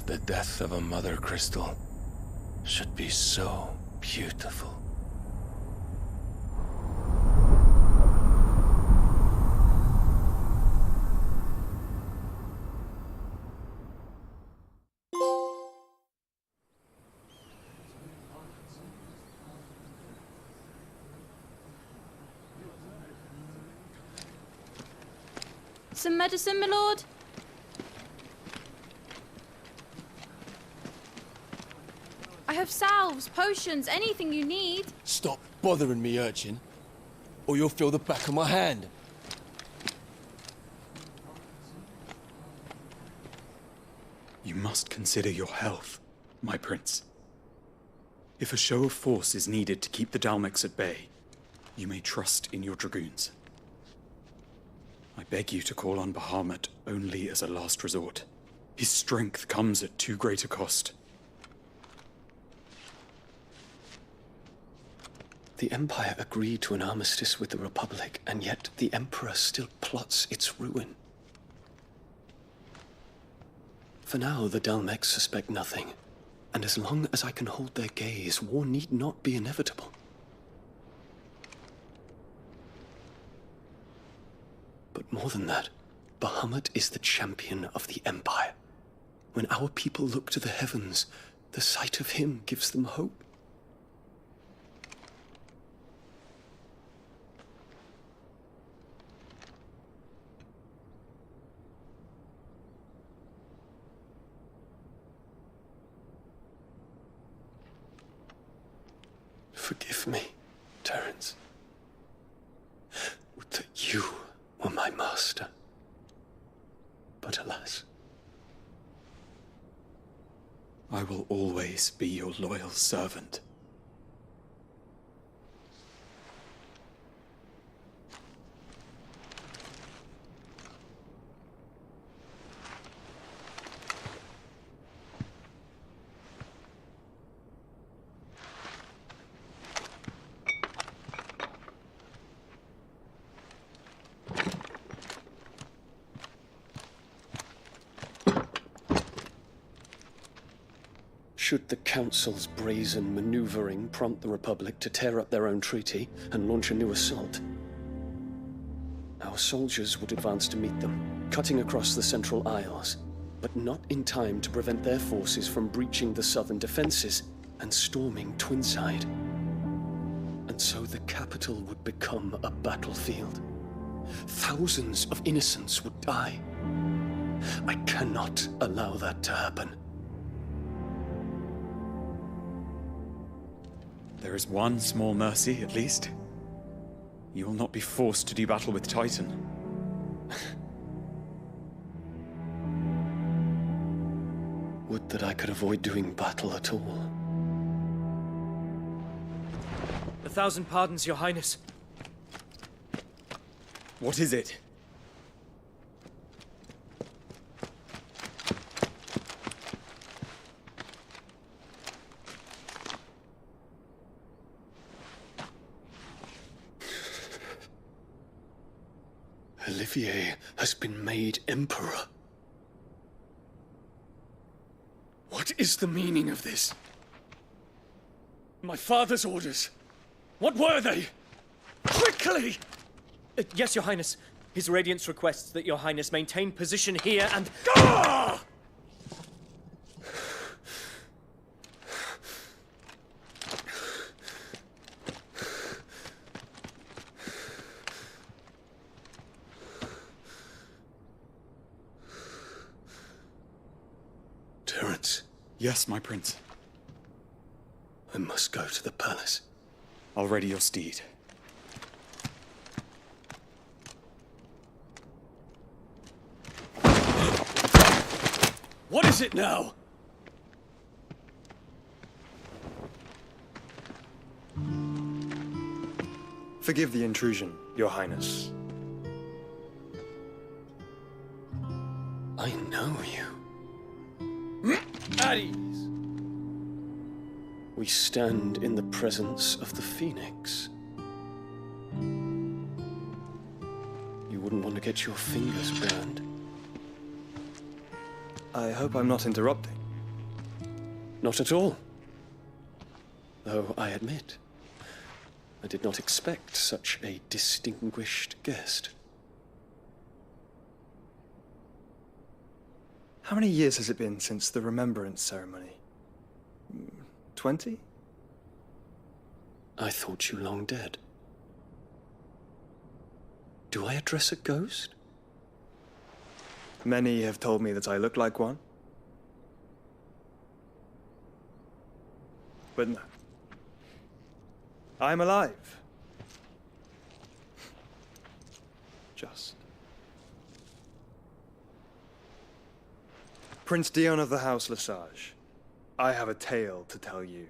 The death of a mother crystal should be so beautiful. Some medicine, my lord? I have salves, potions, anything you need. Stop bothering me, urchin, or you'll feel the back of my hand. You must consider your health, my prince. If a show of force is needed to keep the Dalmex at bay, you may trust in your dragoons. I beg you to call on Bahamut only as a last resort. His strength comes at too great a cost. The Empire agreed to an armistice with the Republic, and yet the Emperor still plots its ruin. For now, the Dalmex suspect nothing, and as long as I can hold their gaze, war need not be inevitable. But more than that, Bahamut is the champion of the Empire. When our people look to the heavens, the sight of him gives them hope. Forgive me, Terence. Would that you were my master. But alas. I will always be your loyal servant. Should the Council's brazen maneuvering prompt the Republic to tear up their own treaty and launch a new assault, our soldiers would advance to meet them, cutting across the Central Isles, but not in time to prevent their forces from breaching the southern defenses and storming Twinside. And so the capital would become a battlefield. Thousands of innocents would die. I cannot allow that to happen. There is one small mercy, at least. You will not be forced to do battle with Titan. Would that I could avoid doing battle at all. 1,000 pardons, Your Highness. What is it? Olivier has been made Emperor. What is the meaning of this? My father's orders. What were they? Quickly! Yes, Your Highness. His Radiance requests that Your Highness maintain position here and... Ah! Terence. Yes, my prince. I must go to the palace. I'll ready your steed. What is it now? Forgive the intrusion, Your Highness. I know you. At ease. We stand in the presence of the Phoenix. You wouldn't want to get your fingers burned. I hope I'm not interrupting. Not at all. Though I admit, I did not expect such a distinguished guest. How many years has it been since the Remembrance ceremony? 20? I thought you long dead. Do I address a ghost? Many have told me that I look like one. But no. I'm alive. Just. Prince Dion of the House Lesage, I have a tale to tell you.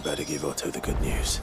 better give Otto the good news.